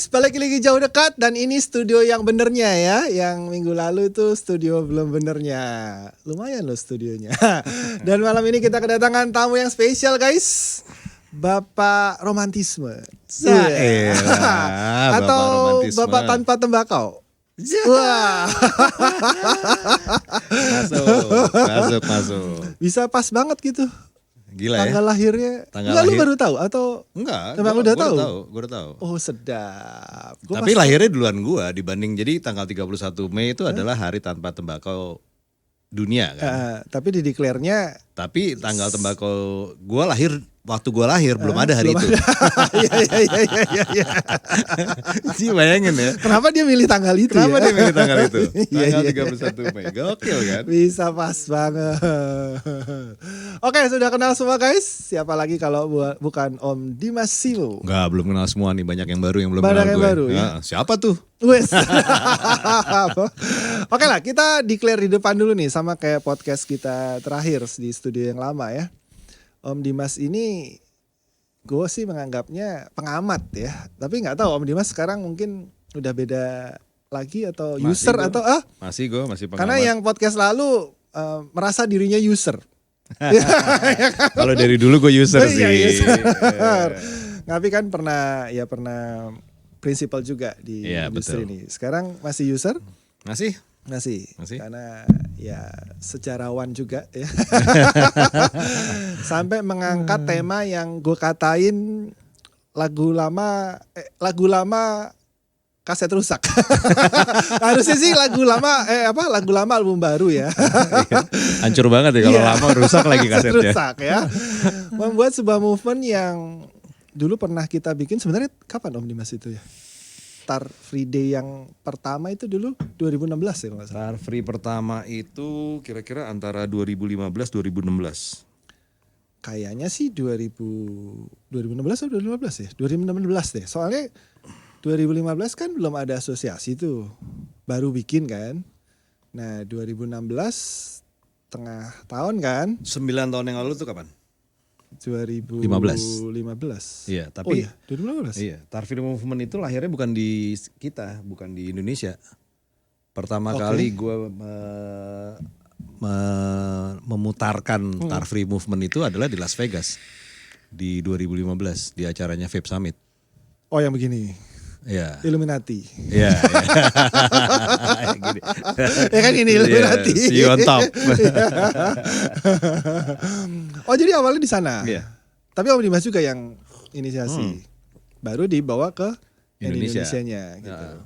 guys, balik lagi jauh dekat dan ini studio yang benernya ya. Yang minggu lalu itu studio belum benernya. Lumayan loh studionya. Dan malam ini kita kedatangan tamu yang spesial guys. Bapak romantisme. Atau Bapak tanpa tembakau. Wah. Masuk. Bisa pas banget gitu. Gila tanggal ya. lahirnya. Enggak, lu baru tahu atau? Enggak. Emang udah tahu? Gue udah tahu. Oh sedap. Tapi lahirnya duluan gue dibanding, jadi tanggal 31 Mei itu adalah hari tanpa tembakau dunia kan. Tapi di declare-nya. Tapi tanggal tembakau gue lahir, waktu gue lahir belum ada hari itu. Iya. Sih bayangin ya. Kenapa dia milih tanggal itu? Kenapa ya? dia milih tanggal itu? Tanggal Iya. 31 Mei. Gokil kan? Bisa pas banget. Oke, sudah kenal semua guys. Siapa lagi kalau bukan Om Dimas Simo? Enggak, belum kenal semua nih. Banyak yang baru yang belum Banyak kenal yang gue. baru, ya? Nah, siapa tuh? Wes. Oke lah, kita declare di depan dulu nih, sama kayak podcast kita terakhir di studio yang lama ya. Om Dimas ini gue sih menganggapnya pengamat ya. Tapi nggak tahu Om Dimas sekarang mungkin udah beda lagi atau Masih user gua. atau Masih pengamat. karena yang podcast lalu merasa dirinya user. Kalau dari dulu gue user sih. Iya, user. Tapi kan pernah prinsipal juga di industri ini. Sekarang masih user? Masih. Karena ya sejarawan juga ya. Sampai mengangkat tema yang gue katain lagu lama kaset rusak. Harusnya sih lagu lama album baru ya. Hancur banget ya kalau lama rusak lagi kasetnya. Rusak ya. Membuat sebuah movement yang dulu pernah kita bikin, sebenarnya kapan Om Dimas itu ya? Star Free Day yang pertama itu dulu 2016 ya kalau nggak salah. Star Free pertama itu kira-kira antara 2015-2016. Kayaknya sih 2016 atau 2015 ya? 2016 deh. Soalnya 2015 kan belum ada asosiasi tuh. Baru bikin kan. Nah 2016 tengah tahun kan. 9 tahun yang lalu tuh kapan? 2015. Iya, tapi 2015. Iya, Star Free Movement itu lahirnya bukan di kita, bukan di Indonesia. Pertama kali gue memutarkan Star Free Movement itu adalah di Las Vegas di 2015 di acaranya Vape Summit. Oh yang begini. Iya. Illuminati. Iya. Gini. Ya kan ini Illuminati. See you on top. Oh jadi awalnya di sana. Iya. Tapi Om Dimas juga yang inisiasi. Baru dibawa ke Indonesianya gitu.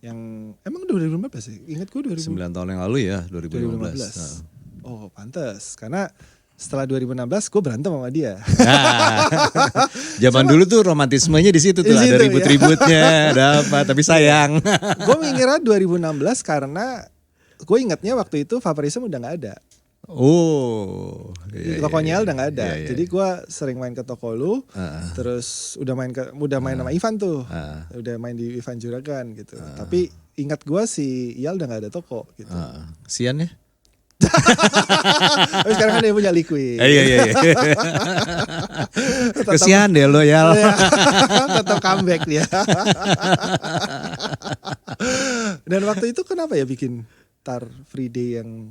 Yang emang 2015 sih? Ingat gue 9 tahun yang lalu ya, 2015. Oh pantes. Karena setelah 2016 gue berantem sama dia. Zaman dulu tuh romantismenya di situ tuh, ada ribut-ributnya, ada apa, tapi sayang. Gue mengira 2016 karena gue ingatnya waktu itu Vaporism udah nggak ada. Oh, Toko Nyal udah nggak ada. Iya. Jadi gue sering main ke toko lu, terus udah main sama Ivan tuh, udah main di Ivan Juragan gitu. Tapi ingat gue si Iyal udah nggak ada toko gitu. Sian ya? Tapi sekarang kan dia punya Liquid. Iya. Kesian deh lo ya. Tetap comeback dia. Dan waktu itu kenapa ya bikin Star Free Day yang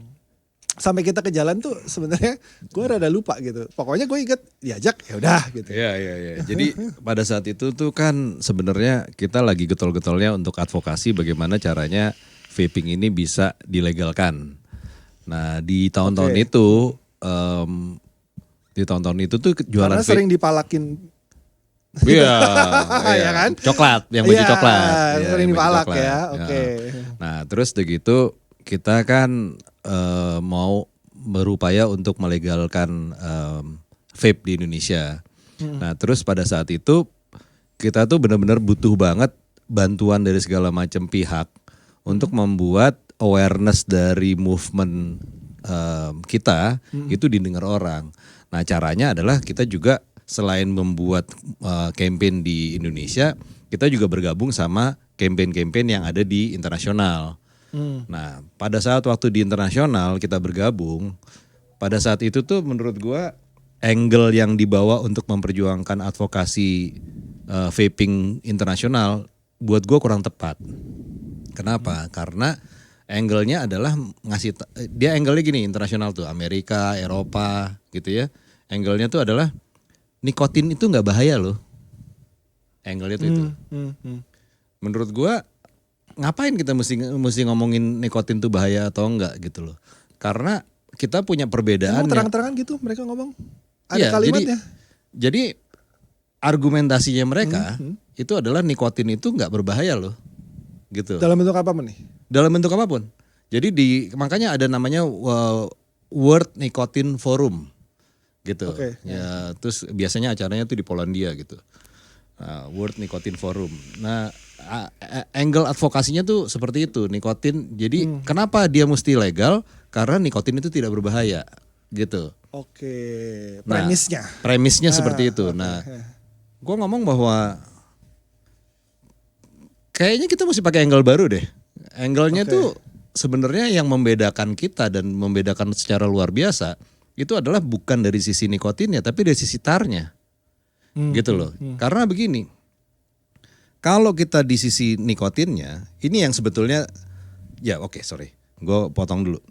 sampai kita ke jalan tuh sebenarnya gue rada lupa gitu. Pokoknya gue inget diajak ya udah gitu. Iya. Jadi pada saat itu tuh kan sebenarnya kita lagi getol-getolnya untuk advokasi bagaimana caranya vaping ini bisa dilegalkan. Nah di tahun-tahun itu, tuh jualan karena sering dipalakin. Iya, ya kan? Coklat, yang baju coklat. Sering dipalak coklat. ya, oke. Nah terus begitu kita kan mau berupaya untuk melegalkan vape di Indonesia. Nah terus pada saat itu kita tuh benar-benar butuh banget bantuan dari segala macam pihak untuk membuat awareness dari movement kita itu didengar orang. Nah caranya adalah kita juga selain membuat campaign di Indonesia, kita juga bergabung sama campaign-campaign yang ada di internasional. Nah pada saat waktu di internasional kita bergabung, pada saat itu tuh menurut gua angle yang dibawa untuk memperjuangkan advokasi vaping internasional buat gue kurang tepat. Kenapa? Karena angle-nya adalah dia angle-nya gini, internasional tuh, Amerika, Eropa gitu ya. Angle-nya tuh adalah nikotin itu nggak bahaya loh. Angle-nya tuh itu. Menurut gue ngapain kita mesti ngomongin nikotin tuh bahaya atau enggak gitu loh. Karena kita punya perbedaan. Terang-terangan gitu mereka ngomong. Ada iya, kalimatnya. Jadi argumentasinya mereka itu adalah nikotin itu nggak berbahaya loh. Gitu. Dalam bentuk apa nih? Dalam bentuk apapun. Jadi makanya ada namanya World Nicotine Forum gitu. Oke. Ya, terus biasanya acaranya tuh di Polandia gitu. World Nicotine Forum. Nah, angle advokasinya tuh seperti itu, nikotin. Jadi kenapa dia mesti legal? Karena nikotin itu tidak berbahaya, gitu. Oke, premisnya. Nah, premisnya seperti itu. Nah, gue ngomong bahwa kayaknya kita mesti pakai angle baru deh. Angle-nya tuh sebenarnya yang membedakan kita dan membedakan secara luar biasa itu adalah bukan dari sisi nikotinnya, tapi dari sisi tarnya. Gitu loh. Karena begini, kalau kita di sisi nikotinnya, ini yang sebetulnya, gue potong dulu.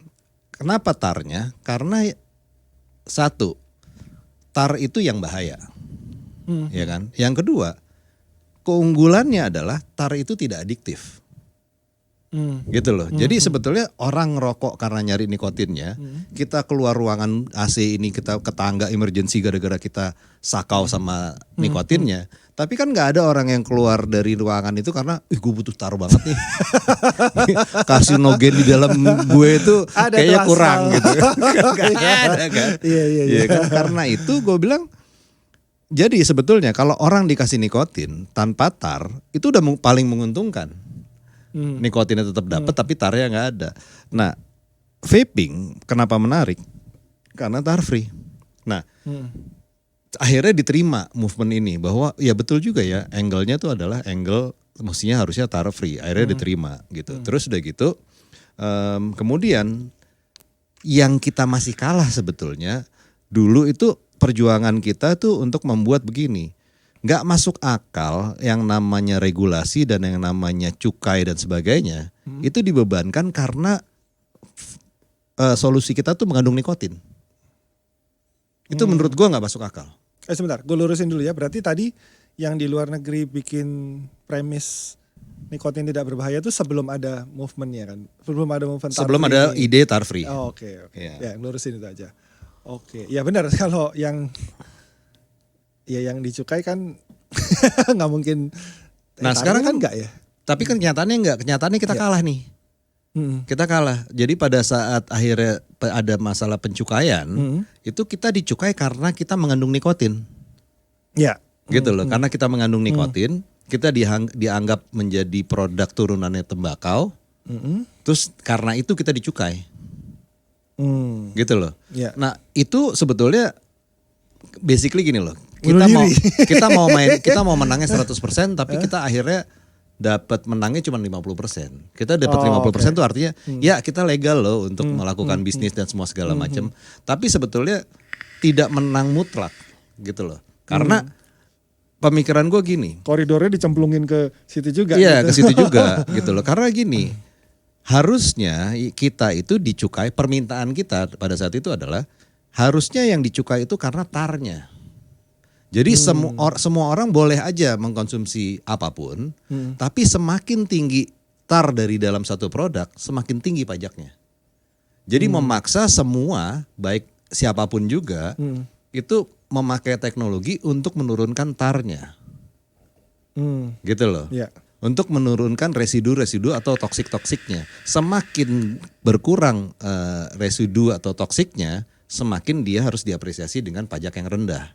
Kenapa tarnya? Karena satu, tar itu yang bahaya, ya kan. Yang kedua, keunggulannya adalah tar itu tidak adiktif. Gitu loh. Jadi sebetulnya orang ngerokok karena nyari nikotinnya, kita keluar ruangan AC ini, kita ke tangga emergency gara-gara kita sakau sama nikotinnya. Tapi kan nggak ada orang yang keluar dari ruangan itu karena gue butuh tar banget nih. Karsinogen di dalam gue itu kayaknya kurang gitu. Gak ada kan. Iya kan. Karena itu gue bilang, jadi sebetulnya kalau orang dikasih nikotin tanpa tar itu udah paling menguntungkan. Nikotinnya tetap dapat tapi tarnya nggak ada. Nah, vaping kenapa menarik? Karena tar free. Nah, akhirnya diterima movement ini bahwa ya betul juga ya, angle-nya tuh adalah angle mestinya harusnya tar free. Akhirnya diterima gitu. Terus udah gitu, kemudian yang kita masih kalah sebetulnya dulu itu perjuangan kita tuh untuk membuat begini. Nggak masuk akal yang namanya regulasi dan yang namanya cukai dan sebagainya itu dibebankan karena solusi kita tuh mengandung nikotin. Itu menurut gua nggak masuk akal. Sebentar, gue lurusin dulu ya. Berarti tadi yang di luar negeri bikin premis nikotin tidak berbahaya itu sebelum ada movementnya kan? Sebelum ada movement tar Sebelum free. ada ide tar free. Oh, oke. Ya. Ya, lurusin itu aja. Oke, ya benar kalau yang dicukai kan nggak mungkin. Nah sekarang kan enggak ya. Tapi kan kenyataannya enggak. Kenyataannya kita kalah nih. Kita kalah. Jadi pada saat akhirnya ada masalah pencukaian, itu kita dicukai karena kita mengandung nikotin. Ya. Gitu loh. Karena kita mengandung nikotin, kita dianggap menjadi produk turunannya tembakau. Terus karena itu kita dicukai. Gitu loh. Ya. Nah itu sebetulnya basically gini loh. Kita mau menangnya 100% tapi kita akhirnya dapat menangnya cuma 50%. Kita dapat 50% tuh artinya ya kita legal loh untuk melakukan bisnis dan semua segala macam. Tapi sebetulnya tidak menang mutlak gitu loh. Karena pemikiran gue gini. Koridornya dicemplungin ke situ juga. Iya, gitu. ke situ juga gitu loh. Karena gini, harusnya kita itu dicukai, permintaan kita pada saat itu adalah harusnya yang dicukai itu karena tarnya. Jadi semua orang boleh aja mengkonsumsi apapun, tapi semakin tinggi tar dari dalam satu produk, semakin tinggi pajaknya. Jadi memaksa semua, baik siapapun juga, itu memakai teknologi untuk menurunkan tarnya. Gitu loh. Ya. Untuk menurunkan residu-residu atau toksik-toksiknya. Semakin berkurang residu atau toksiknya, semakin dia harus diapresiasi dengan pajak yang rendah.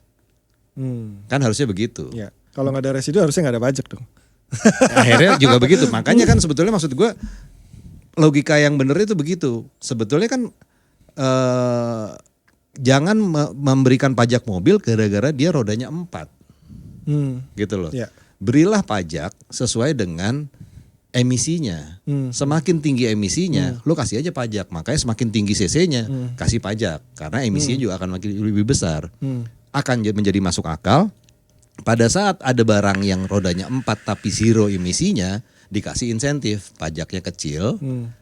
Kan harusnya begitu. Ya. Kalau nggak ada residu harusnya nggak ada pajak dong. Akhirnya juga begitu. Makanya kan sebetulnya maksud gue logika yang bener itu begitu. Sebetulnya kan jangan memberikan pajak mobil gara-gara dia rodanya 4. Gitu loh. Ya. Berilah pajak sesuai dengan emisinya. Semakin tinggi emisinya, lo kasih aja pajak. Makanya semakin tinggi cc-nya, kasih pajak. Karena emisinya juga akan makin lebih besar. Akan menjadi masuk akal. pada saat ada barang yang rodanya 4 tapi zero emisinya, dikasih insentif, pajaknya kecil,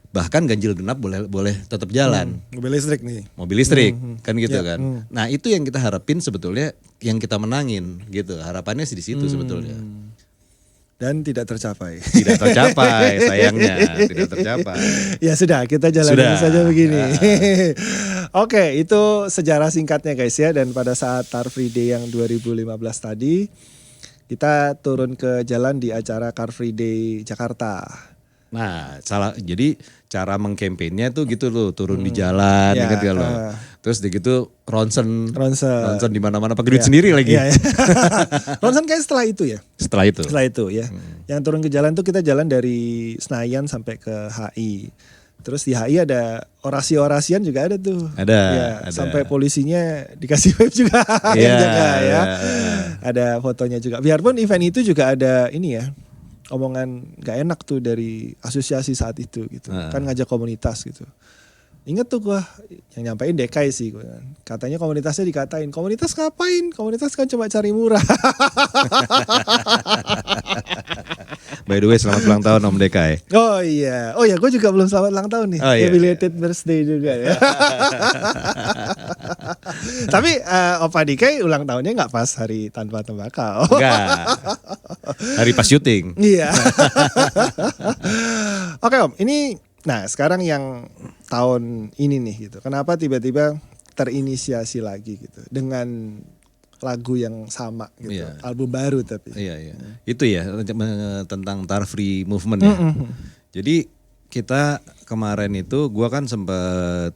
bahkan ganjil genap boleh tetap jalan. Mobil listrik nih. Mobil listrik kan gitu Ya, kan. Nah, itu yang kita harapin sebetulnya, yang kita menangin gitu. Harapannya sih di situ sebetulnya. Dan tidak tercapai. Tidak tercapai, sayangnya tidak tercapai. Ya sudah, kita jalanin saja begini. Oke, itu sejarah singkatnya guys ya. Dan pada saat Car Free Day yang 2015 tadi, kita turun ke jalan di acara Car Free Day Jakarta. Nah, jadi cara mengkampennya tuh gitu loh, turun di jalan Ya, kan kalau. Terus gitu ronsen di mana-mana pakai duit sendiri lagi. Iya, ya. Ronsen kayak setelah itu ya. Setelah itu Ya. Yang turun ke jalan tuh kita jalan dari Senayan sampai ke HI. Terus di HI ada orasi-orasian juga ada tuh. Ada. Sampai polisinya dikasih vape juga yang jaga ya. Ada fotonya juga. Biarpun event itu juga ada ini ya, omongan gak enak tuh dari asosiasi saat itu gitu. Kan ngajak komunitas gitu. Ingat tuh gua yang nyampein Dekai sih gua. Katanya komunitasnya dikatain, komunitas ngapain? Komunitas kan cuma cari murah. By the way, selamat ulang tahun Om Dekai. Oh iya, gue juga belum selamat ulang tahun nih. Oh, iya, Belated birthday juga ya. Tapi Opa Dekai ulang tahunnya nggak pas hari tanpa tembakau. Enggak. Hari pas syuting. Iya. Oke Om, ini nah sekarang yang tahun ini nih gitu. Kenapa tiba-tiba terinisiasi lagi gitu dengan lagu yang sama gitu, Iya. album baru tapi. Iya. Itu ya tentang Car Free Movement ya. Jadi kita kemarin itu gua kan sempat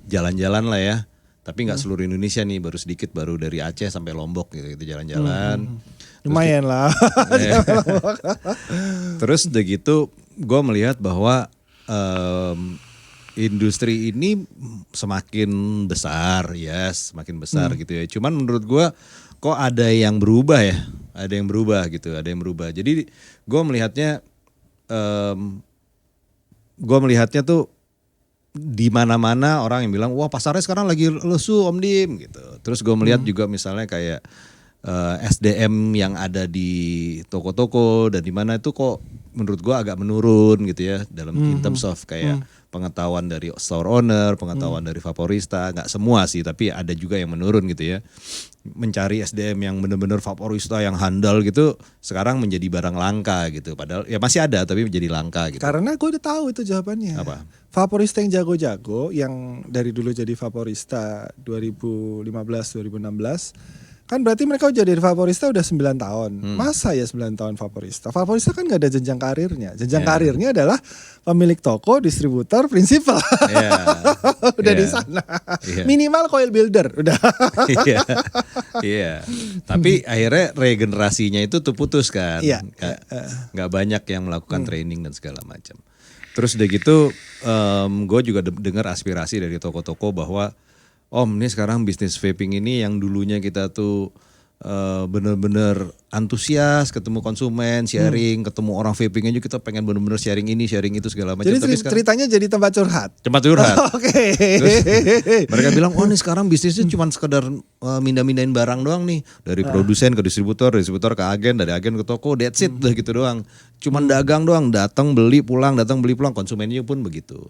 jalan-jalan lah ya. Tapi nggak seluruh Indonesia nih, baru dari Aceh sampai Lombok gitu jalan-jalan. Lumayan lah. Terus udah gitu gue melihat bahwa industri ini semakin besar, semakin besar gitu ya. Cuman menurut gue kok ada yang berubah ya, ada yang berubah. Jadi gue melihatnya tuh di mana-mana orang yang bilang wah pasarnya sekarang lagi lesu Om Dim gitu. Terus gue melihat juga misalnya kayak SDM yang ada di toko-toko dan di mana itu kok menurut gue agak menurun gitu ya dalam in terms of kayak pengetahuan dari store owner, pengetahuan dari vaporista, nggak semua sih tapi ada juga yang menurun gitu ya. Mencari SDM yang benar-benar vaporista yang handal gitu sekarang menjadi barang langka gitu. Padahal ya masih ada tapi menjadi langka gitu. Karena gue udah tahu itu jawabannya. Apa? Vaporista yang jago-jago yang dari dulu jadi vaporista 2015-2016 kan berarti mereka jadi vaporista udah 9 tahun. Masa ya 9 tahun vaporista? Vaporista kan gak ada jenjang karirnya. Jenjang karirnya adalah pemilik toko, distributor, prinsipal. Udah di sana. Minimal coil builder udah. Iya. Tapi akhirnya regenerasinya itu tuh putus kan. Gak banyak yang melakukan training dan segala macam. Terus udah gitu gue juga dengar aspirasi dari toko-toko bahwa Om ini sekarang bisnis vaping ini yang dulunya kita tuh bener-bener antusias ketemu konsumen, sharing, ketemu orang vaping aja kita pengen bener-bener sharing ini, sharing itu segala macam. Jadi ceritanya jadi tempat curhat. Tempat curhat. Oke. Mereka bilang, oh ini sekarang bisnisnya cuma sekedar mindah-mindahin barang doang nih. Dari produsen ke distributor ke agen, dari agen ke toko, that's it udah gitu doang. Cuman dagang doang, datang beli pulang, konsumennya pun begitu.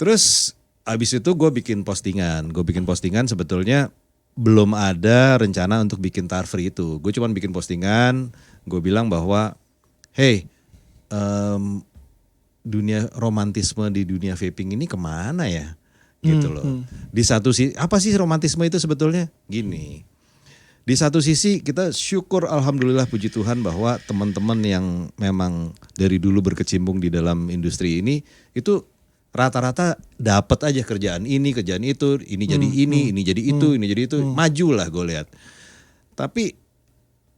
Terus abis itu gue bikin postingan sebetulnya belum ada rencana untuk bikin Car Free itu. Gue cuma bikin postingan, gue bilang bahwa hey dunia romantisme di dunia vaping ini kemana ya gitu loh. Di satu sisi apa sih romantisme itu sebetulnya? Gini, di satu sisi kita syukur alhamdulillah puji Tuhan bahwa teman-teman yang memang dari dulu berkecimpung di dalam industri ini itu rata-rata dapat aja kerjaan ini jadi ini jadi itu, majulah gue lihat. Tapi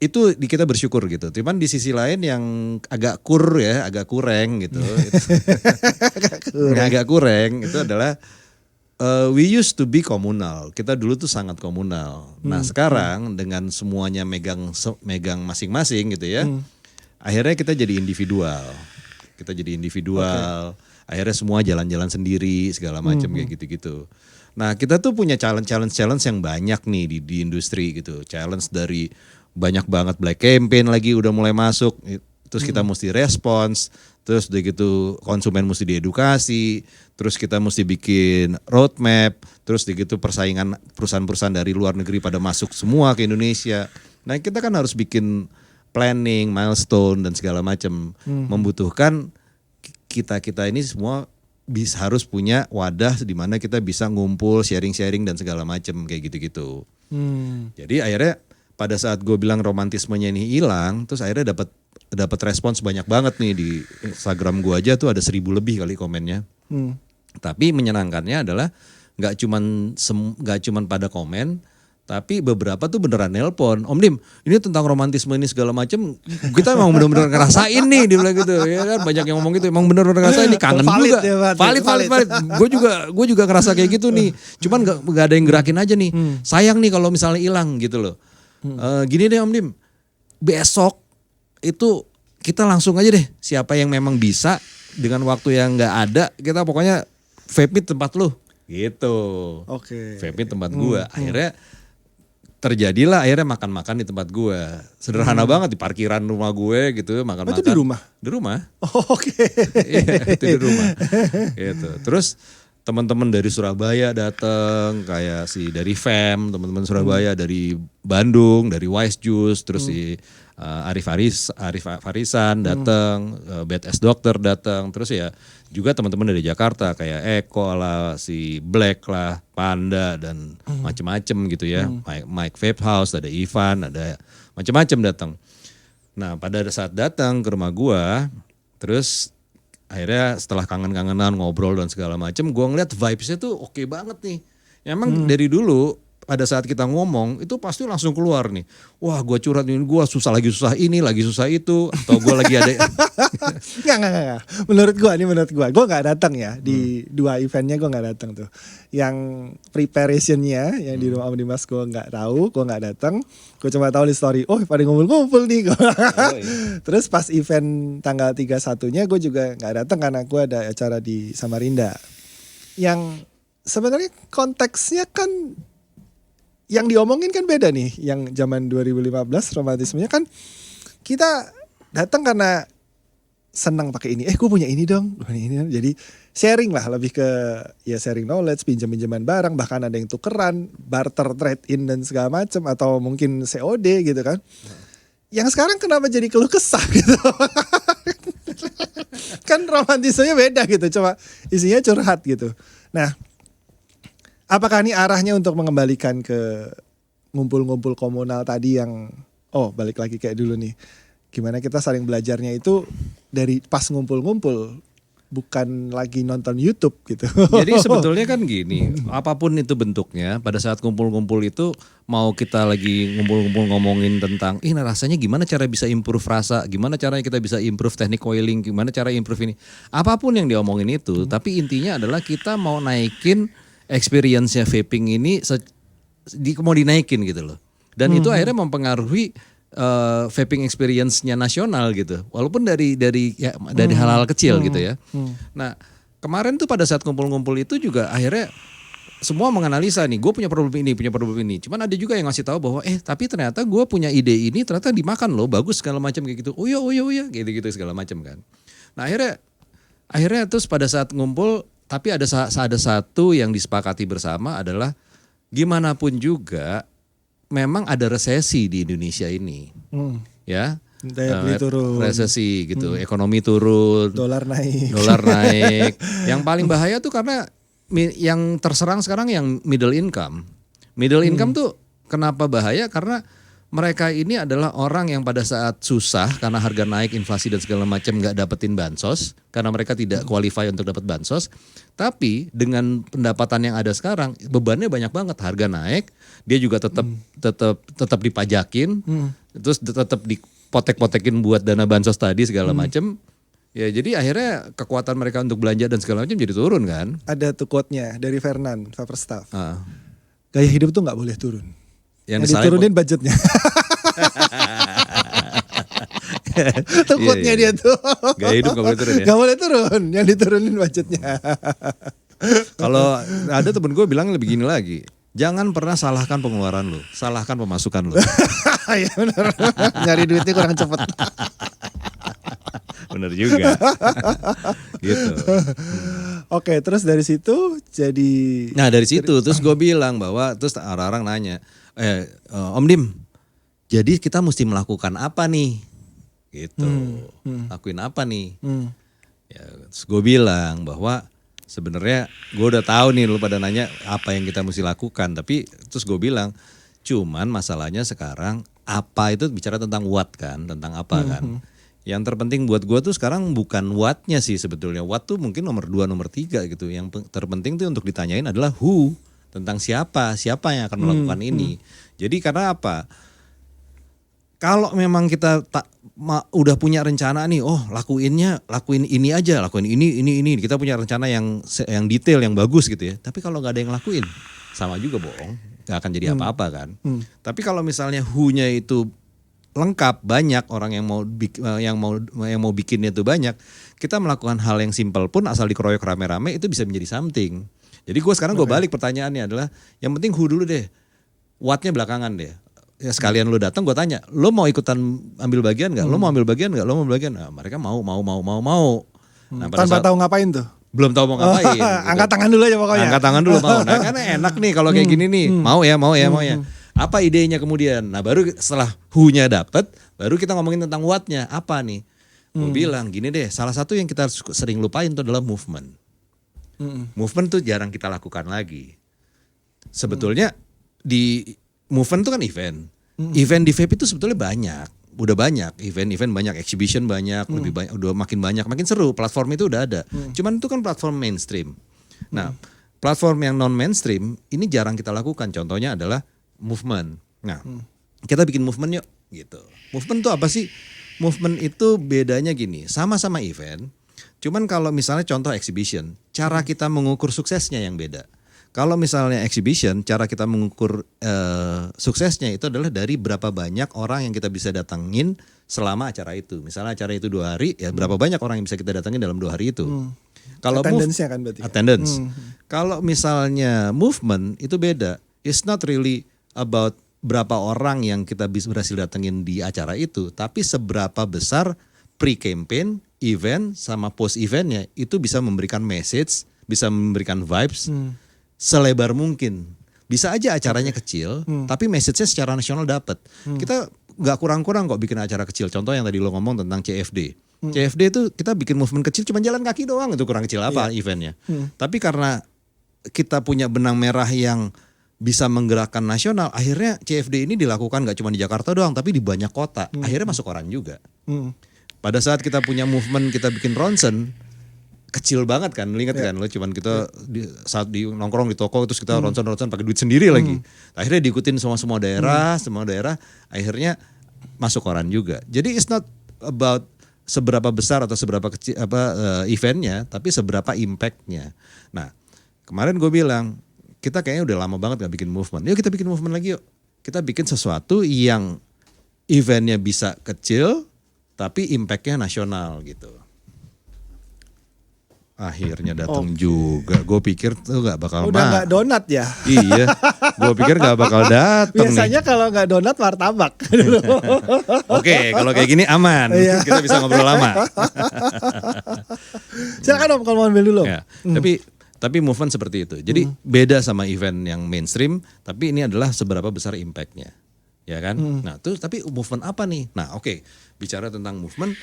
itu kita bersyukur gitu. Cuman di sisi lain yang agak kurang gitu. Agak kurang itu adalah we used to be komunal. Kita dulu tuh sangat komunal. Nah, sekarang dengan semuanya megang masing-masing gitu ya. Akhirnya kita jadi individual. Akhirnya semua jalan-jalan sendiri segala macam kayak gitu-gitu. Nah kita tuh punya challenge yang banyak nih di industri gitu. Challenge dari banyak banget black campaign lagi udah mulai masuk. Terus kita mesti respons, terus udah gitu konsumen mesti diedukasi, terus kita mesti bikin roadmap, terus udah gitu persaingan perusahaan-perusahaan dari luar negeri pada masuk semua ke Indonesia. Nah kita kan harus bikin planning, milestone dan segala macam, membutuhkan kita ini semua harus punya wadah di mana kita bisa ngumpul, sharing-sharing dan segala macam kayak gitu-gitu. Jadi akhirnya pada saat gue bilang romantismenya ini hilang, terus akhirnya dapat respons banyak banget nih di Instagram gue aja tuh ada 1.000 lebih kali komennya. Tapi menyenangkannya adalah nggak cuman pada komen, tapi beberapa tuh beneran nelpon, Om Dim, ini tentang romantisme ini segala macam, kita emang bener-bener ngerasain nih, dia bilang gitu, ya kan banyak yang ngomong gitu, emang bener-bener ngerasain nih, kangen valid juga, ya, valid. Gue juga ngerasa kayak gitu nih, cuman nggak ada yang gerakin aja nih, sayang nih kalau misalnya hilang gitu loh. Gini deh Om Dim, besok itu kita langsung aja deh, siapa yang memang bisa dengan waktu yang nggak ada, kita pokoknya vape tempat lu, gitu. Oke. Vape tempat gua, akhirnya terjadilah akhirnya makan-makan di tempat gue. Sederhana banget di parkiran rumah gue gitu, makan-makan. Itu di rumah? Di rumah. Oh, oke. Iya, itu di rumah. Gitu. Terus teman-teman dari Surabaya datang, kayak dari FEM, teman-teman Surabaya dari Bandung, dari Wise Juice, terus si Arif Farisan datang, BTS Dokter datang, terus ya juga teman-teman dari Jakarta kayak Eko lah, si Black lah, Panda dan macem-macem gitu ya, Mike Vape House, ada Ivan, ada macem-macem datang. Nah pada saat datang ke rumah gua, terus akhirnya setelah kangen-kangenan ngobrol dan segala macem, gua ngeliat vibesnya tuh oke banget nih. Ya, emang dari dulu pada saat kita ngomong itu pasti langsung keluar nih. Wah gue curhat ini, gue susah ini, lagi susah itu. Atau gue lagi ada. Enggak. Menurut gue gak datang ya. Di 2 eventnya gue gak datang tuh. Yang preparationnya yang di rumah Om Dimas gue gak tahu, gue gak datang. Gue cuma tahu di story, oh pada ngumpul-ngumpul nih. Terus pas event tanggal 31-nya gue juga gak datang karena gue ada acara di Samarinda. Yang sebenarnya konteksnya kan yang diomongin kan beda nih. Yang zaman 2015 romantismenya kan kita datang karena senang pakai ini. Gue punya ini dong. Jadi sharing lah, lebih ke ya sharing knowledge, pinjam-pinjaman barang, bahkan ada yang tukeran, barter, trade in dan segala macam, atau mungkin COD gitu kan. Yang sekarang kenapa jadi keluh kesah gitu. Kan romantismenya beda gitu, cuma isinya curhat gitu. Nah, apakah ini arahnya untuk mengembalikan ke ngumpul-ngumpul komunal tadi yang, balik lagi kayak dulu nih. Gimana kita saling belajarnya itu dari pas ngumpul-ngumpul, bukan lagi nonton YouTube gitu. Jadi sebetulnya kan gini, apapun itu bentuknya, pada saat kumpul-kumpul itu mau kita lagi ngumpul-ngumpul ngomongin tentang, rasanya gimana cara bisa improve rasa, gimana caranya kita bisa improve teknik coiling, gimana cara improve ini. Apapun yang diomongin itu, tapi intinya adalah kita mau naikin experience-nya vaping ini mau dinaikin gitu loh. Dan itu akhirnya mempengaruhi vaping experience-nya nasional gitu. Walaupun dari hal-hal kecil gitu ya. Nah, kemarin tuh pada saat kumpul-kumpul itu juga akhirnya semua menganalisa nih, gue punya problem ini. Cuman ada juga yang ngasih tahu bahwa tapi ternyata gue punya ide ini ternyata dimakan loh, bagus segala macam kayak gitu. Oh iya gitu segala macam kan. Nah, akhirnya terus pada saat ngumpul, tapi ada satu yang disepakati bersama adalah gimana pun juga memang ada resesi di Indonesia ini. Ya. Daya beli turun. Resesi gitu, ekonomi turun. Dolar naik. Yang paling bahaya tuh karena yang terserang sekarang yang middle income. Middle income tuh kenapa bahaya? Karena mereka ini adalah orang yang pada saat susah karena harga naik, inflasi dan segala macam nggak dapetin bansos karena mereka tidak qualify untuk dapat bansos. Tapi dengan pendapatan yang ada sekarang bebannya banyak banget, harga naik, dia juga tetap dipajakin, terus tetap dipotek-potekin buat dana bansos tadi segala macam. Ya jadi akhirnya kekuatan mereka untuk belanja dan segala macam jadi turun kan. Ada tuh quote-nya dari Fernand Faverstaff. Gaya hidup tuh nggak boleh turun. Yang diturunin budgetnya. Itu quote-nya dia tuh. Gaya hidup gak boleh turun ya? Gak boleh turun, yang diturunin budgetnya. Kalau ada temen gue bilang lebih gini lagi, jangan pernah salahkan pengeluaran lo, salahkan pemasukan lo. Iya benar. Nyari duitnya kurang cepet. Bener juga. Gitu. Oke, terus dari situ jadi Nah dari situ terus gue bilang bahwa terus orang-orang nanya, Om Dim, jadi kita mesti melakukan apa nih? Gitu, lakuin apa nih? Ya, terus gue bilang bahwa sebenarnya gue udah tahu nih lu pada nanya apa yang kita mesti lakukan, tapi terus gue bilang cuman masalahnya sekarang apa itu bicara tentang what kan, tentang apa kan. Yang terpenting buat gue tuh sekarang bukan what-nya sih sebetulnya, what tuh mungkin nomor 2, nomor 3 gitu. Yang terpenting tuh untuk ditanyain adalah who, tentang siapa yang akan melakukan ini. Jadi karena apa? Kalau memang kita udah punya rencana nih, lakuin ini aja, lakuin ini, kita punya rencana yang detail, yang bagus gitu ya. Tapi kalau nggak ada yang lakuin, sama juga bohong, nggak akan jadi apa-apa kan. Tapi kalau misalnya who-nya itu lengkap, banyak orang yang mau bikinnya itu banyak, kita melakukan hal yang simple pun asal dikeroyok rame-rame itu bisa menjadi something. Jadi gue sekarang balik pertanyaannya adalah, yang penting who dulu deh, what-nya belakangan deh. Ya sekalian lo datang gue tanya, lo mau ikutan ambil bagian nggak? Lo mau ambil bagian nggak? Lo mau ambil bagian? Nah, mereka mau. Nah, tanpa tahu ngapain tuh? Belum tahu mau ngapain. Gitu. Angkat tangan dulu aja pokoknya. Angkat tangan dulu mau. Nah karena enak nih kalau kayak gini nih, mau ya. Apa idenya kemudian? Nah baru setelah who-nya dapet, baru kita ngomongin tentang what-nya. Apa nih? Gue bilang gini deh, salah satu yang kita sering lupain itu adalah movement. Movement tuh jarang kita lakukan lagi. Sebetulnya di movement itu kan event. Event di vape itu sebetulnya banyak. Udah banyak event banyak, exhibition banyak, lebih banyak, udah makin banyak, makin seru. Platform itu udah ada. Cuman itu kan platform mainstream. Nah, platform yang non mainstream ini jarang kita lakukan. Contohnya adalah movement. Nah, kita bikin movement yuk gitu. Movement itu apa sih? Movement itu bedanya gini, sama-sama event. Cuman kalau misalnya contoh exhibition, cara kita mengukur suksesnya yang beda. Kalau misalnya exhibition, cara kita mengukur suksesnya itu adalah dari berapa banyak orang yang kita bisa datangin selama acara itu. Misalnya acara itu 2 hari, ya berapa banyak orang yang bisa kita datangin dalam 2 hari itu. Kalau attendance-nya kan berarti. Attendance. Kalau misalnya movement itu beda. It's not really about berapa orang yang kita berhasil datengin di acara itu, tapi seberapa besar pre-campaign, event, sama post-eventnya itu bisa memberikan message, bisa memberikan vibes selebar mungkin. Bisa aja acaranya kecil, tapi message-nya secara nasional dapat. Kita nggak kurang-kurang kok bikin acara kecil. Contoh yang tadi lo ngomong tentang CFD. CFD itu kita bikin movement kecil, cuma jalan kaki doang, itu kurang kecil apa eventnya. Tapi karena kita punya benang merah yang bisa menggerakkan nasional, akhirnya CFD ini dilakukan nggak cuma di Jakarta doang, tapi di banyak kota. Akhirnya masuk koran juga. Pada saat kita punya movement, kita bikin ronsen, kecil banget kan, lu ingat kan, lo cuman kita saat di nongkrong di toko terus kita ronsen pakai duit sendiri lagi. Akhirnya diikutin semua daerah, akhirnya masuk koran juga. Jadi it's not about seberapa besar atau seberapa kecil eventnya, tapi seberapa impactnya. Nah kemarin gue bilang kita kayaknya udah lama banget gak bikin movement. Yuk kita bikin movement lagi yuk. Kita bikin sesuatu yang eventnya bisa kecil tapi impactnya nasional gitu. Akhirnya datang juga. Gue pikir tuh gak bakal udah gak donat ya? Iya, gue pikir gak bakal datang. Biasanya kalau gak donat martabak. Oke, kalau kayak gini aman. Kita bisa ngobrol lama. Silakan Om kalau mau ambil dulu. Ya, tapi movement seperti itu. Jadi beda sama event yang mainstream, tapi ini adalah seberapa besar impactnya. Ya kan? Nah, terus tapi movement apa nih? Nah, oke. Bicara tentang movement,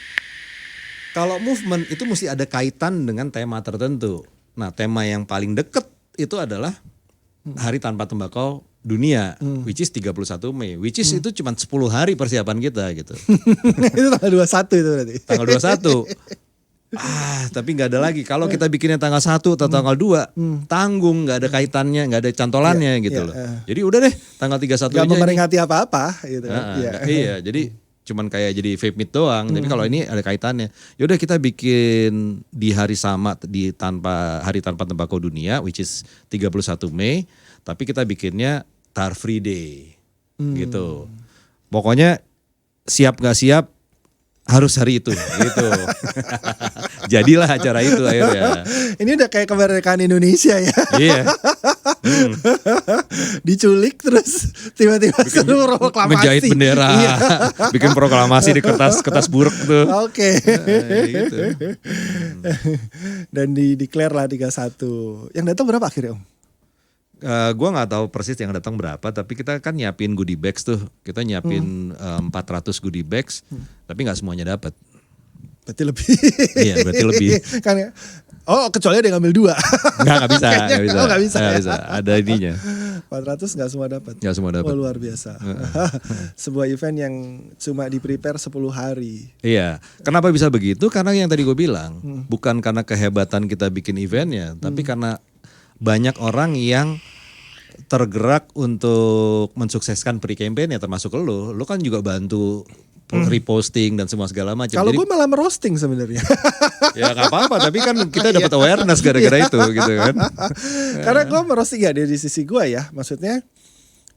kalau movement itu mesti ada kaitan dengan tema tertentu. Nah, tema yang paling deket itu adalah Hari Tanpa Tembakau Dunia, which is 31 Mei. Which is itu cuma 10 hari persiapan kita gitu. Itu tanggal 21 itu berarti. Tanggal 21. Tapi gak ada lagi. Kalau kita bikinnya tanggal 1 atau tanggal 2, tanggung, gak ada kaitannya, gak ada cantolannya gitu loh. Jadi udah deh tanggal 31 aja. Gak memperingati apa-apa gitu. Iya, jadi cuman kayak jadi vape meet doang. Tapi kalau ini ada kaitannya. Yaudah kita bikin di hari sama Hari Tanpa Tembakau Dunia, which is 31 Mei. Tapi kita bikinnya Tar Free Day gitu. Pokoknya siap gak siap harus hari itu gitu. Jadilah acara itu akhirnya. Ini udah kayak kemerdekaan Indonesia ya. Iya. Diculik terus tiba-tiba suruh proklamasi. Ngejahit bendera. Iya. Bikin proklamasi di kertas buruk tuh. Oke. Gitu. Dan declare lah 31. Yang datang berapa akhirnya Om? Gue nggak tahu persis yang datang berapa, tapi kita kan nyiapin goodie bags tuh. Kita nyiapin 400 goodie bags, tapi nggak semuanya dapat. Berarti lebih. Iya, berarti lebih. Kan ya. Oh, kecuali ada yang ngambil 2. Nggak bisa. Oh, nggak bisa. Nggak bisa. Ada ininya. 400 nggak semua dapat. Nggak semua dapat. Oh, luar biasa. Sebuah event yang cuma di prepare 10 hari. Iya. Kenapa bisa begitu? Karena yang tadi gue bilang, bukan karena kehebatan kita bikin eventnya, tapi karena banyak orang yang tergerak untuk mensukseskan pre-campaign ya, termasuk lo kan juga bantu reposting dan semua segala macam. Kalau gue malah merosting sebenarnya. Ya nggak apa-apa, tapi kan kita dapat awareness gara-gara itu gitu kan. Karena gue merosting ya dari sisi gue ya, maksudnya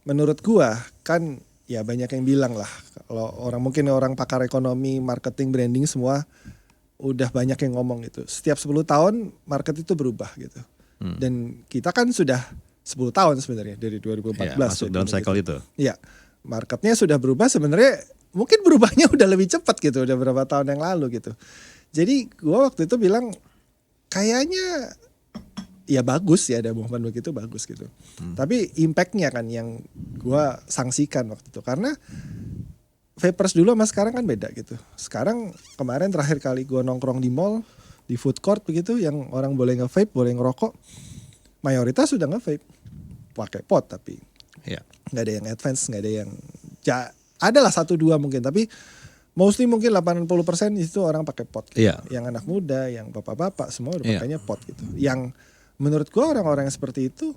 menurut gue kan ya banyak yang bilang lah, kalau mungkin orang pakar ekonomi, marketing, branding semua udah banyak yang ngomong gitu. Setiap 10 tahun market itu berubah gitu. Dan kita kan sudah 10 tahun sebenarnya dari 2014. Ya, masuk dalam cycle itu. Iya, marketnya sudah berubah sebenarnya, mungkin berubahnya udah lebih cepat gitu, udah berapa tahun yang lalu gitu. Jadi gue waktu itu bilang kayaknya ya bagus ya ada movement begitu, bagus gitu. Tapi impactnya kan yang gue sangsikan waktu itu, karena vapers dulu sama sekarang kan beda gitu. Sekarang kemarin terakhir kali gue nongkrong di mall, di food court begitu, yang orang boleh nge-vape, boleh ngerokok, mayoritas sudah nge-vape pakai pot, tapi nggak ada yang advance, nggak ada yang adalah 1-2 mungkin, tapi mostly mungkin 80% itu orang pakai pot gitu. Yang anak muda, yang bapak-bapak semua udah pakainya pot gitu. Yang menurut gua orang-orang yang seperti itu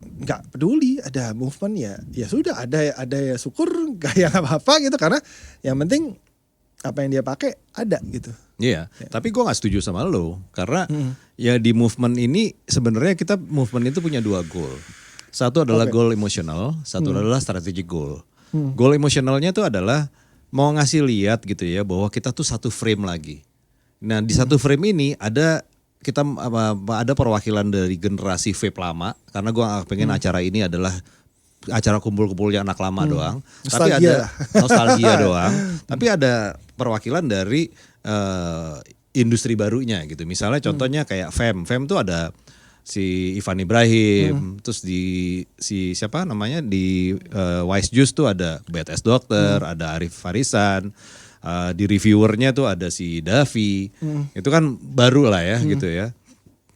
nggak peduli ada movement, ya sudah, ada ya syukur, nggak yang apa-apa gitu, karena yang penting apa yang dia pakai ada gitu. Iya, tapi gue gak setuju sama lo. Karena ya di movement ini sebenarnya kita movement itu punya 2 goal. Satu adalah goal emosional, satu adalah strategic goal. Goal emosionalnya itu adalah mau ngasih lihat gitu ya, bahwa kita tuh satu frame lagi. Nah di satu frame ini ada perwakilan dari generasi vape lama. Karena gue gak pengen acara ini adalah acara kumpul-kumpulnya anak lama doang, tapi ada nostalgia doang, tapi ada perwakilan dari industri barunya gitu. Misalnya contohnya kayak Fem tuh ada si Ivan Ibrahim, terus di siapa namanya di Wise Juice tuh ada BTS Dokter, ada Arif Farisan, di reviewernya tuh ada si Davi, itu kan baru lah ya gitu ya.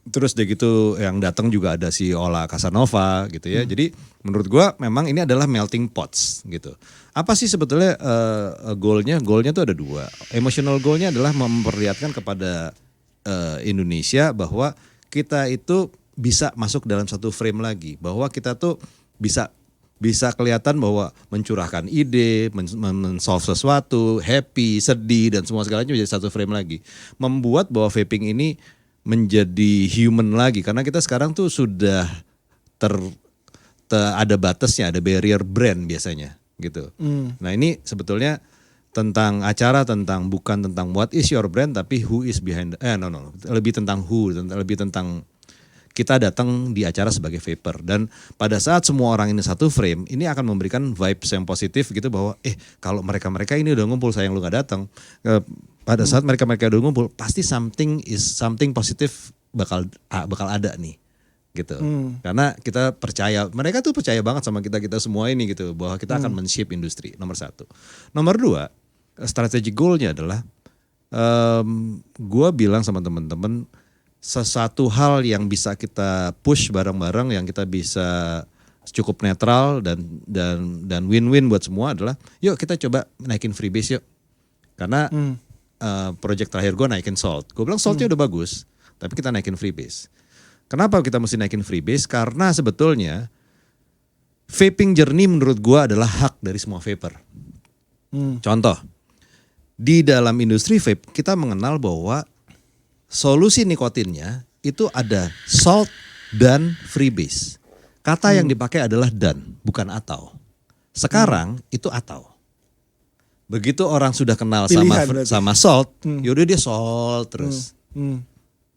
Terus deh gitu yang datang juga ada si Ola Casanova gitu ya. Jadi menurut gua memang ini adalah melting pots gitu. Apa sih sebetulnya goalnya? Goalnya tuh ada 2. Emotional goalnya adalah memperlihatkan kepada Indonesia bahwa kita itu bisa masuk dalam satu frame lagi. Bahwa kita tuh bisa kelihatan bahwa mencurahkan ide, men-solve sesuatu, happy, sedih dan semua segalanya menjadi satu frame lagi. Membuat bahwa vaping ini menjadi human lagi, karena kita sekarang tuh sudah ada batasnya, ada barrier brand biasanya gitu. Nah ini sebetulnya tentang acara, bukan tentang what is your brand, tapi who is behind. Lebih tentang who, lebih tentang kita datang di acara sebagai vapor, dan pada saat semua orang ini satu frame, ini akan memberikan vibes yang positif gitu, bahwa kalau mereka ini udah ngumpul, sayang lu gak datang. Pada saat mereka udah ngumpul, pasti something positif bakal ada nih gitu. Karena kita percaya, mereka tuh percaya banget sama kita semua ini gitu, bahwa kita akan men-shape industri. Nomor 1. Nomor 2, strategic goalnya adalah gue bilang sama temen-temen, sesuatu hal yang bisa kita push bareng-bareng, yang kita bisa cukup netral dan win-win buat semua adalah, yuk kita coba naikin freebase yuk. Karena project terakhir gue naikin salt. Gue bilang saltnya udah bagus, tapi kita naikin freebase. Kenapa kita mesti naikin freebase? Karena sebetulnya vaping journey menurut gue adalah hak dari semua vapor. Contoh, di dalam industri vape kita mengenal bahwa solusi nikotinnya itu ada salt dan freebase. Kata yang dipakai adalah dan, bukan atau. Sekarang itu atau. Begitu orang sudah kenal Pilihan berarti. sama salt, yaudah dia salt terus.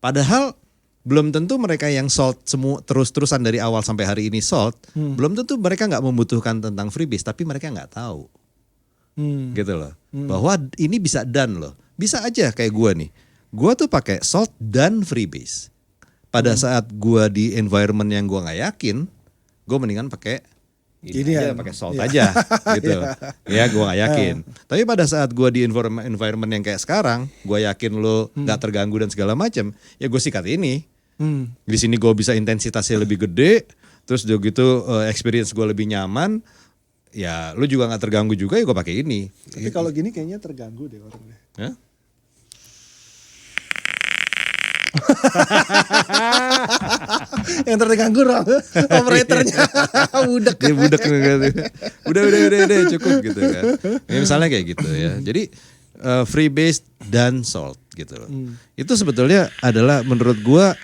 Padahal belum tentu mereka yang salt semua terus-terusan dari awal sampai hari ini salt, belum tentu mereka nggak membutuhkan tentang freebase, tapi mereka nggak tahu, gitu loh. Bahwa ini bisa done loh, bisa aja kayak gue nih, gue tuh pakai salt dan freebase. Pada saat gue di environment yang gue nggak yakin, gue mendingan pakai ini aja, pakai salt aja, gitu. Ya gue nggak yakin. Tapi pada saat gue di environment yang kayak sekarang, gue yakin lo nggak terganggu dan segala macam, ya gue sikat ini. Di sini gue bisa intensitasnya lebih gede, terus udah gitu experience gue lebih nyaman, ya lu juga nggak terganggu juga, ya gue pakai ini. Tapi kalau gini kayaknya terganggu deh orang deh. Hah? Yang terganggu Rom, operatornya budak. Dia budak gitu. Udah cukup gitu kan. Ya, misalnya kayak gitu ya. Jadi freebase dan salt gitu loh. Itu sebetulnya adalah menurut gua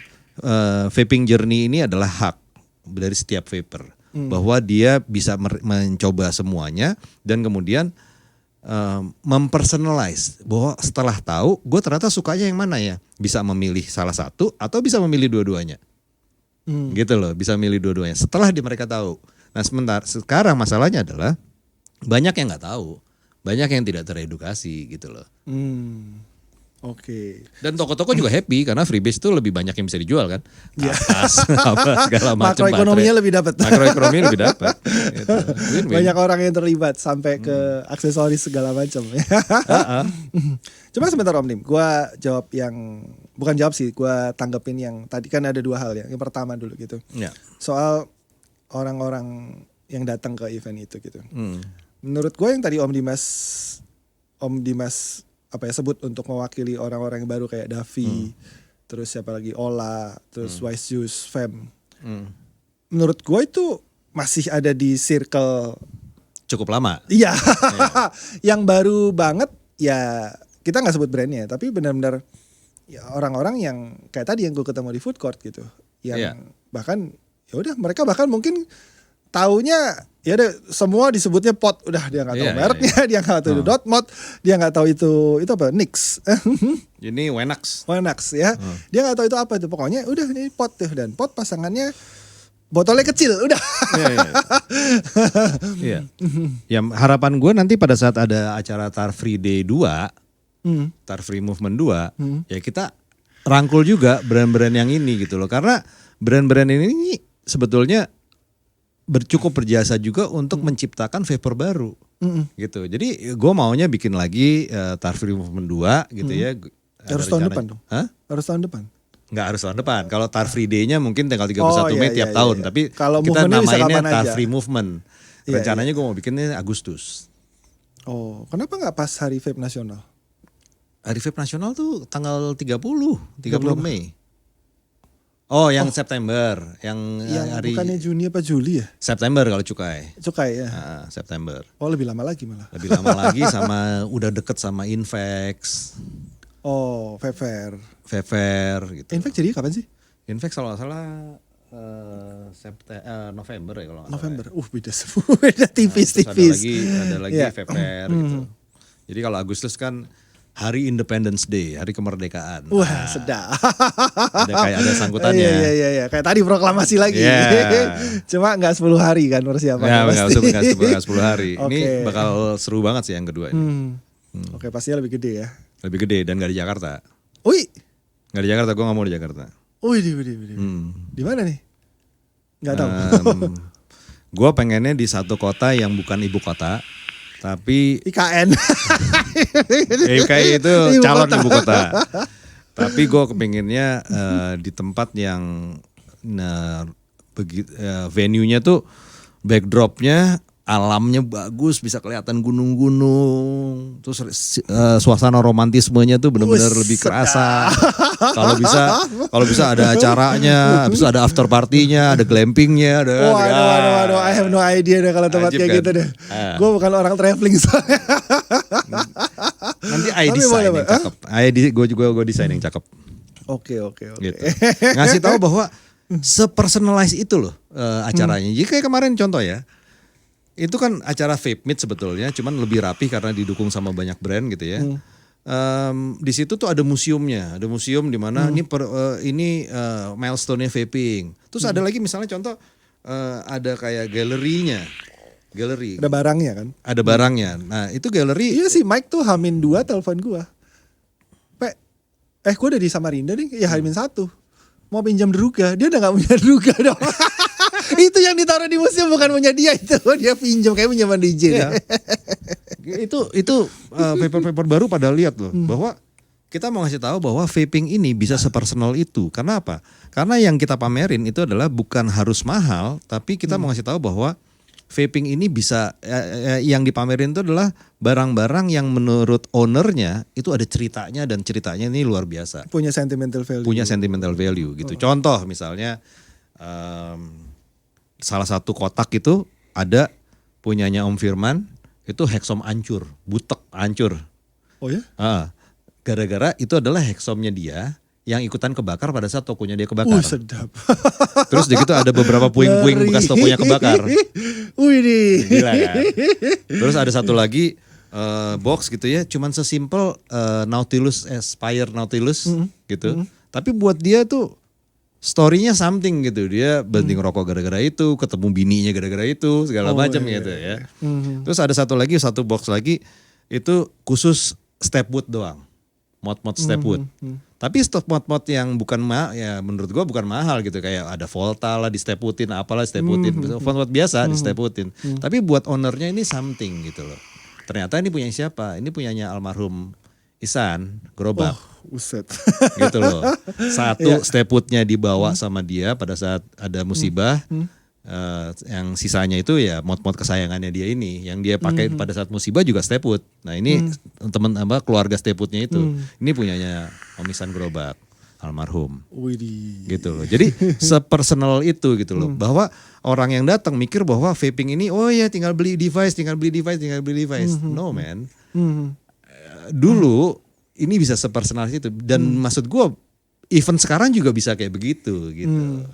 vaping journey ini adalah hak dari setiap vaper, bahwa dia bisa mencoba semuanya dan kemudian mempersonalize, bahwa setelah tahu gue ternyata sukanya yang mana ya, bisa memilih salah satu atau bisa memilih dua-duanya, gitu loh, bisa memilih dua-duanya setelah mereka tahu. Nah sekarang masalahnya adalah banyak yang nggak tahu, banyak yang tidak teredukasi gitu loh. Oke. Dan toko-toko juga happy karena freebase itu lebih banyak yang bisa dijual kan. Atas apa segala macam. Makroekonominya lebih dapat. Makroekonominya lebih dapat. Gitu. Win-win. Banyak orang yang terlibat sampai ke aksesoris segala macam. Cuma sebentar Om Lim, gue jawab yang bukan jawab sih, gue tanggepin yang tadi kan ada dua hal ya. Yang pertama dulu gitu. Ya. Soal orang-orang yang datang ke event itu gitu. Menurut gue yang tadi Om Dimas apa ya sebut untuk mewakili orang-orang yang baru kayak Davi, terus siapa lagi Ola, terus Wise Juice, Fem. Menurut gue itu masih ada di circle Cukup lama. Iya. Yang baru banget ya kita nggak sebut brandnya, tapi benar-benar ya orang-orang yang kayak tadi yang gue ketemu di food court gitu, yang bahkan ya udah mereka bahkan mungkin taunya ya udah semua disebutnya pot, udah dia nggak tahu mereknya, dia nggak tahu itu dot mod, dia nggak tahu itu apa Nix. Ini Wenax ya, dia nggak tahu itu apa itu, pokoknya udah ini pot tuh, dan pot pasangannya botolnya kecil, udah. Iya. Ya harapan gue nanti pada saat ada acara Tar Free Day 2, Tar Free Movement 2, ya kita rangkul juga brand-brand yang ini gitu loh, karena brand-brand ini sebetulnya cukup berjasa juga untuk menciptakan vapor baru, gitu. Jadi gue maunya bikin lagi Tar Free Movement 2 gitu ya. Harus tahun depan dong. Hah? Harus tahun depan. Nggak harus tahun depan. Kalau Tar Free Day-nya mungkin tanggal 31 Mei tiap tahun. Tapi kalau kita namainnya Tar aja. Free Movement. Rencananya gue mau bikinnya Agustus. Oh, kenapa nggak pas hari vape nasional? Hari vape nasional tuh tanggal 30 Mei. Oh, yang September, yang hari bukannya Juni apa Juli ya? September kalau cukai. Cukai ya. September. Oh, lebih lama lagi malah. Lebih lama lagi sama udah deket sama Invex. Oh, Vape Fair gitu. Invex jadi kapan sih? Invex kalau nggak salah November ya kalau nggak salah. November. Beda semua. Beda tipis. Ada lagi Fair gitu. Jadi kalau Agustus kan Hari Independence Day, Hari Kemerdekaan. Wah, sedap. Ada sangkutannya. Iya. Kayak tadi proklamasi lagi. Cuma nggak 10 hari kan persiapan. Ya, nggak 10 hari. Okay. Ini bakal seru banget sih yang kedua ini. Oke, pastinya lebih gede ya. Lebih gede dan nggak di Jakarta. Wih. Nggak di Jakarta, gue nggak mau di Jakarta. Wih. Di mana nih? Nggak tahu. Gue pengennya di satu kota yang bukan ibu kota. Tapi IKN. IKN itu calon ibu kota. Tapi gue kepengennya di tempat yang venue-nya tuh backdropnya alamnya bagus, bisa kelihatan gunung-gunung, terus suasana romantismenya tuh benar-benar lebih kerasa. Kalau bisa ada acaranya, habis ada after party-nya, ada glampingnya, ada. Waduh, I have no idea deh kalau tempat kayak gitu deh. Gue bukan orang traveling soalnya. Nanti desain yang cakep. Gue desain yang cakep. Oke. Gitu. Ngasih tahu bahwa sepersonalize itu loh acaranya. Jadi kayak kemarin contoh ya. itu kan acara vape meet sebetulnya, cuman lebih rapi karena didukung sama banyak brand gitu ya. Di situ tuh ada museumnya, ada museum di mana ini milestone-nya vaping. Terus ada lagi misalnya contoh ada kayak galeri. Ada barangnya kan? Ada barangnya. Nah itu galeri. Iya sih, Mike tuh H-2 telepon gua. Gue udah di Samarinda nih, ya H-1. Mau pinjam Druga, dia udah gak punya Druga dong. Itu yang ditaruh di museum bukan punya dia itu. Dia pinjam kayak pinjaman DJ. Iya. itu paper baru pada lihat loh bahwa kita mau ngasih tahu bahwa vaping ini bisa sepersonal itu. Karena apa? Karena yang kita pamerin itu adalah bukan harus mahal, tapi kita mau ngasih tahu bahwa vaping ini bisa yang dipamerin itu adalah barang-barang yang menurut ownernya itu ada ceritanya dan ceritanya ini luar biasa. Punya sentimental value. Gitu. Contoh misalnya salah satu kotak itu ada punyanya Om Firman itu Hexom hancur, butek hancur. Oh ya? Gara-gara itu adalah Hexomnya dia yang ikutan kebakar pada saat tokonya dia kebakar. Sedap. Terus di situ ada beberapa puing-puing bekas tokonya kebakar. Wih nih. Gila kan? Terus ada satu lagi box gitu ya, cuman sesimpel Nautilus Aspire Nautilus gitu. Tapi buat dia tuh story-nya something gitu. Dia berhenti ngerokok gara-gara itu, ketemu bininya gara-gara itu, segala macam gitu ya. Terus ada satu box lagi itu khusus step wood doang. Mod step wood. Tapi mod yang bukan ya menurut gua bukan mahal gitu, kayak ada Volta lah di step woodin, apalah step woodin. Mod biasa di step woodin. Tapi buat ownernya ini something gitu loh. Ternyata ini punya siapa? Ini punyanya almarhum Isan Gerobak. Uset. Gitu loh. Satu step woodnya dibawa sama dia pada saat ada musibah. Yang sisanya itu ya mod-mod kesayangannya dia ini, yang dia pakai pada saat musibah juga step wood. Nah ini keluarga step woodnya itu, ini punyanya Om Isan Gerobak almarhum. Widih. Gitu loh. Jadi sepersonal itu gitu loh, bahwa orang yang datang mikir bahwa vaping ini oh ya tinggal beli device. No man. Dulu ini bisa sepersonal itu, dan maksud gue event sekarang juga bisa kayak begitu gitu.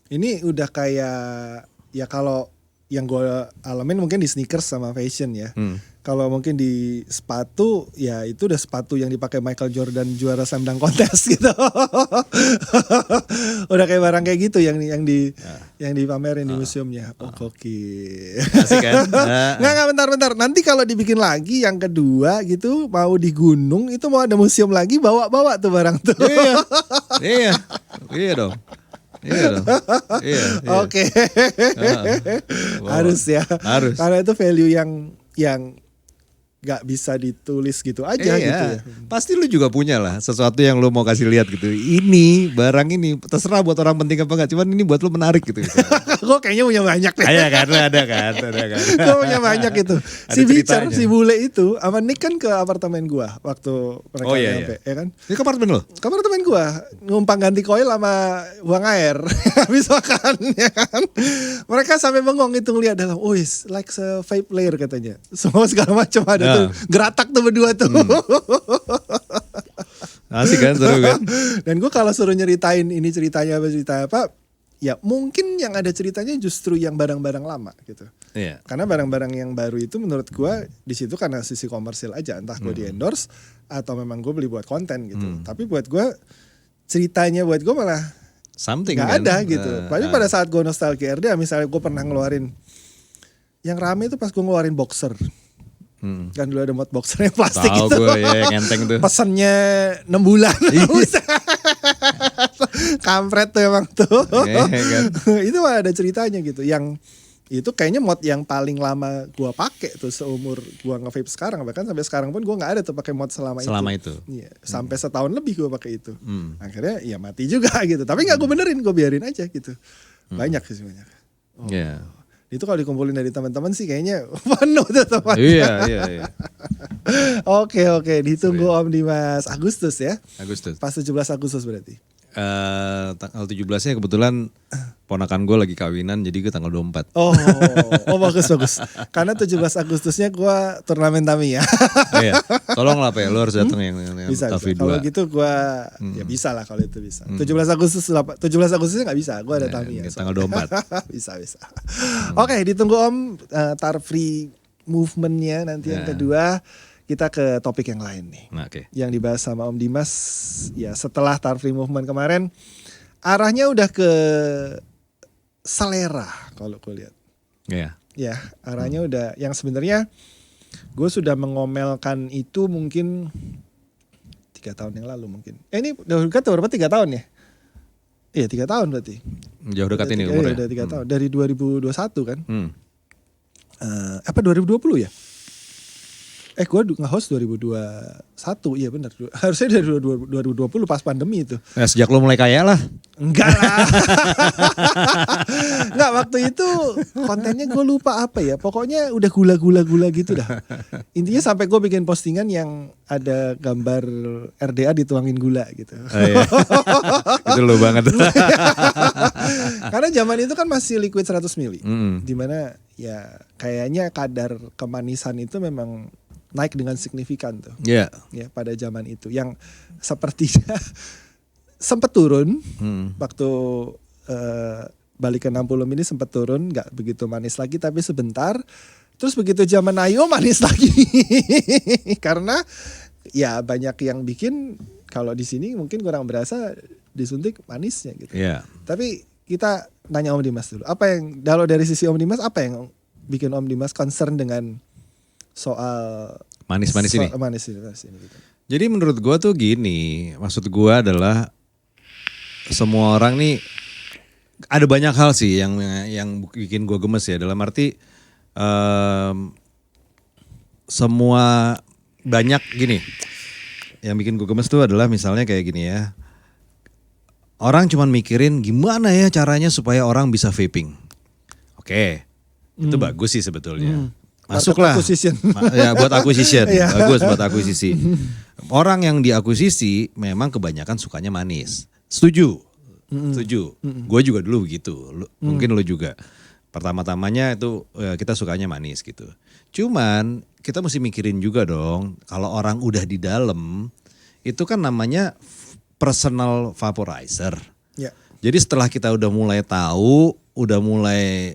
Ini udah kayak ya kalau yang gue alamin mungkin di sneakers sama fashion ya. Kalau mungkin di sepatu ya itu udah sepatu yang dipakai Michael Jordan juara slam dunk contest gitu. Udah kayak barang kayak gitu yang dipamerin di museumnya. Oke. Asik kan? Nggak bentar. Nanti kalau dibikin lagi yang kedua gitu mau di gunung itu mau ada museum lagi bawa tuh barang tuh. Iya dong. Oke. Harus ya. Harus. Karena itu value yang gak bisa ditulis gitu aja gitu ya. Pasti lu juga punya lah sesuatu yang lu mau kasih lihat gitu. Ini barang ini terserah buat orang penting apa enggak, cuman ini buat lu menarik gitu. Gue kayaknya punya banyak deh. Ada kan. Gue punya banyak gitu. Si Bicar, si bule itu sama Nick kan ke apartemen gua waktu mereka nyampe, ya kan? Ini ke apartemen lo? Ke apartemen gua, numpang ganti koil sama buang air. Habis makan ya kan. Mereka sampai bengong itu ngeliat dalam, like a vape player katanya. Semua segala macam ada tuh. Geratak tuh berdua tuh. Asik kan, seru kan? Dan gue kalau suruh nyeritain ini cerita apa, ya mungkin yang ada ceritanya justru yang barang-barang lama gitu. Iya. Karena barang-barang yang baru itu menurut gue di situ karena sisi komersil aja, entah gue di endorse atau memang gue beli buat konten gitu. Tapi buat gue ceritanya buat gue malah something nggak kan? ada gitu. Padahal pada saat gue nostalgia RDA misalnya gue pernah ngeluarin yang rame itu pas gue ngeluarin boxer. Kan dulu ada mod boxer yang plastik Tahu itu. gue ya, ngenteng tuh. Pesennya 6 bulan. Kampret tuh emang tuh. Kan? Itu mah ada ceritanya gitu. Yang itu kayaknya mod yang paling lama gua pakai tuh seumur gua nge-vape sekarang. Bahkan sampai sekarang pun gua gak ada tuh pakai mod selama itu. Iya, sampai setahun lebih gua pakai itu. Akhirnya ya mati juga gitu. Tapi gak gua benerin, gua biarin aja gitu. Banyak sih banyak. Iya. Itu kalau dikumpulin dari teman-teman sih kayaknya penuh tuh tempatnya. Iya. Oke, ditunggu Om Dimas Agustus ya. Agustus. Pas 17 Agustus berarti. Tanggal 17-nya kebetulan ponakan gue lagi kawinan, jadi gue tanggal 24. Oh bagus. Karena 17 Agustusnya gue turnamen Tamiya. Iya, tolonglah Pe, lo harus datang yang Bisa. Tavi 2. Kalau gitu gue ya bisa lah kalau itu bisa. 17 Agustusnya nggak bisa, gue ada Tamiya. Tanggal 24. bisa. Oke, ditunggu Om Tar Free Movement-nya nanti yang kedua. Kita ke topik yang lain nih. Nah, oke. Yang dibahas sama Om Dimas ya setelah Tar Free Movement kemarin arahnya udah ke selera kalau gue lihat. Iya. Ya, arahnya udah yang sebenarnya gue sudah mengomelkan itu mungkin 3 tahun yang lalu mungkin. Ini udah dekat berapa 3 tahun ya? Iya 3 tahun berarti. Jauh dekat ini umurnya. Udah 3 tahun dari 2021 kan? Apa 2020 ya? Gue nge-host 2021, iya benar. Harusnya dari 2020 pas pandemi itu. Nah, sejak lo mulai kaya lah. Enggak lah. Enggak, waktu itu kontennya gue lupa apa ya. Pokoknya udah gula gitu dah. Intinya sampai gue bikin postingan yang ada gambar RDA dituangin gula gitu. Oh, iya. Itu lo banget. Karena zaman itu kan masih liquid 100 ml. Dimana ya kayaknya kadar kemanisan itu memang naik dengan signifikan tuh. Iya. Ya pada zaman itu yang sepertinya sempat turun waktu balik ke 60 mili sempat turun, nggak begitu manis lagi tapi sebentar. Terus begitu zaman Ayo manis lagi. Karena ya banyak yang bikin kalau di sini mungkin kurang berasa disuntik manisnya gitu. Iya. Tapi kita nanya Om Dimas dulu. Apa yang kalau dari sisi Om Dimas apa yang bikin Om Dimas concern dengan soal manis-manis ini. Manis ini gitu. Jadi menurut gue tuh gini, maksud gue adalah semua orang nih ada banyak hal sih yang bikin gue gemes ya. Dalam arti semua banyak gini. Yang bikin gue gemes tuh adalah misalnya kayak gini ya. Orang cuman mikirin gimana ya caranya supaya orang bisa vaping. Oke, itu bagus sih sebetulnya. Masuklah, ya buat akuisisi, bagus buat akuisisi. Orang yang diakuisisi memang kebanyakan sukanya manis. Setuju. Gue juga dulu begitu. Mungkin lo juga. Pertama-tamanya itu kita sukanya manis gitu. Cuman kita mesti mikirin juga dong. Kalau orang udah di dalam, itu kan namanya personal vaporizer. Ya. Jadi setelah kita udah mulai tahu, udah mulai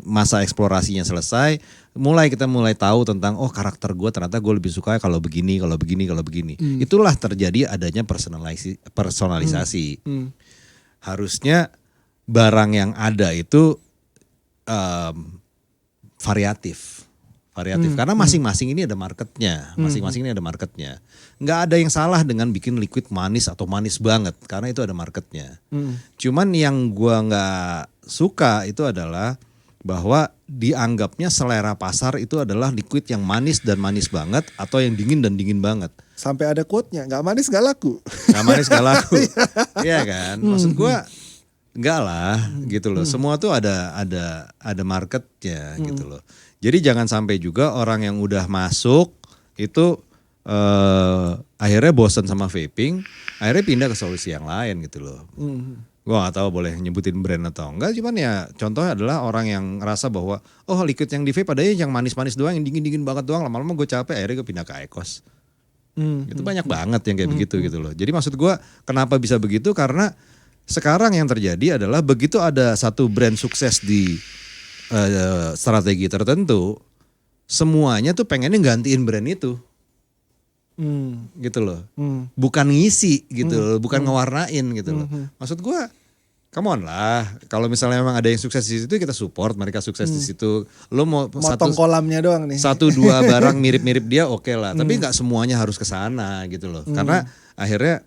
masa eksplorasinya selesai, kita mulai tahu tentang karakter gue ternyata gue lebih suka kalau begini. Itulah terjadi adanya personalisasi. Harusnya barang yang ada itu variatif karena masing-masing ini ada marketnya, Nggak ada yang salah dengan bikin liquid manis atau manis banget karena itu ada marketnya. Cuman yang gue nggak suka itu adalah bahwa dianggapnya selera pasar itu adalah liquid yang manis dan manis banget atau yang dingin dan dingin banget. Sampai ada quote-nya, nggak manis nggak laku. Nggak manis nggak laku, iya kan? Maksud gue nggak lah, gitu loh. Semua tuh ada marketnya, gitu loh. Jadi jangan sampai juga orang yang udah masuk itu akhirnya bosan sama vaping, akhirnya pindah ke solusi yang lain gitu loh. Gue gak tahu boleh nyebutin brand atau enggak, cuman ya contohnya adalah orang yang ngerasa bahwa liquid yang di vape adanya yang manis-manis doang, yang dingin-dingin banget doang, lama-lama gue capek akhirnya gue pindah ke IQOS. Itu banyak banget yang kayak begitu gitu loh. Jadi maksud gue kenapa bisa begitu, karena sekarang yang terjadi adalah begitu ada satu brand sukses di strategi tertentu, semuanya tuh pengennya gantiin brand itu. Gitu loh, bukan ngisi gitu loh, bukan ngewarnain gitu loh. Maksud gue, come on lah, kalau misalnya memang ada yang sukses di situ kita support mereka sukses di situ. Lo mau motong kolamnya doang nih, 1-2 barang mirip-mirip dia oke lah, tapi nggak semuanya harus ke sana gitu loh. Karena akhirnya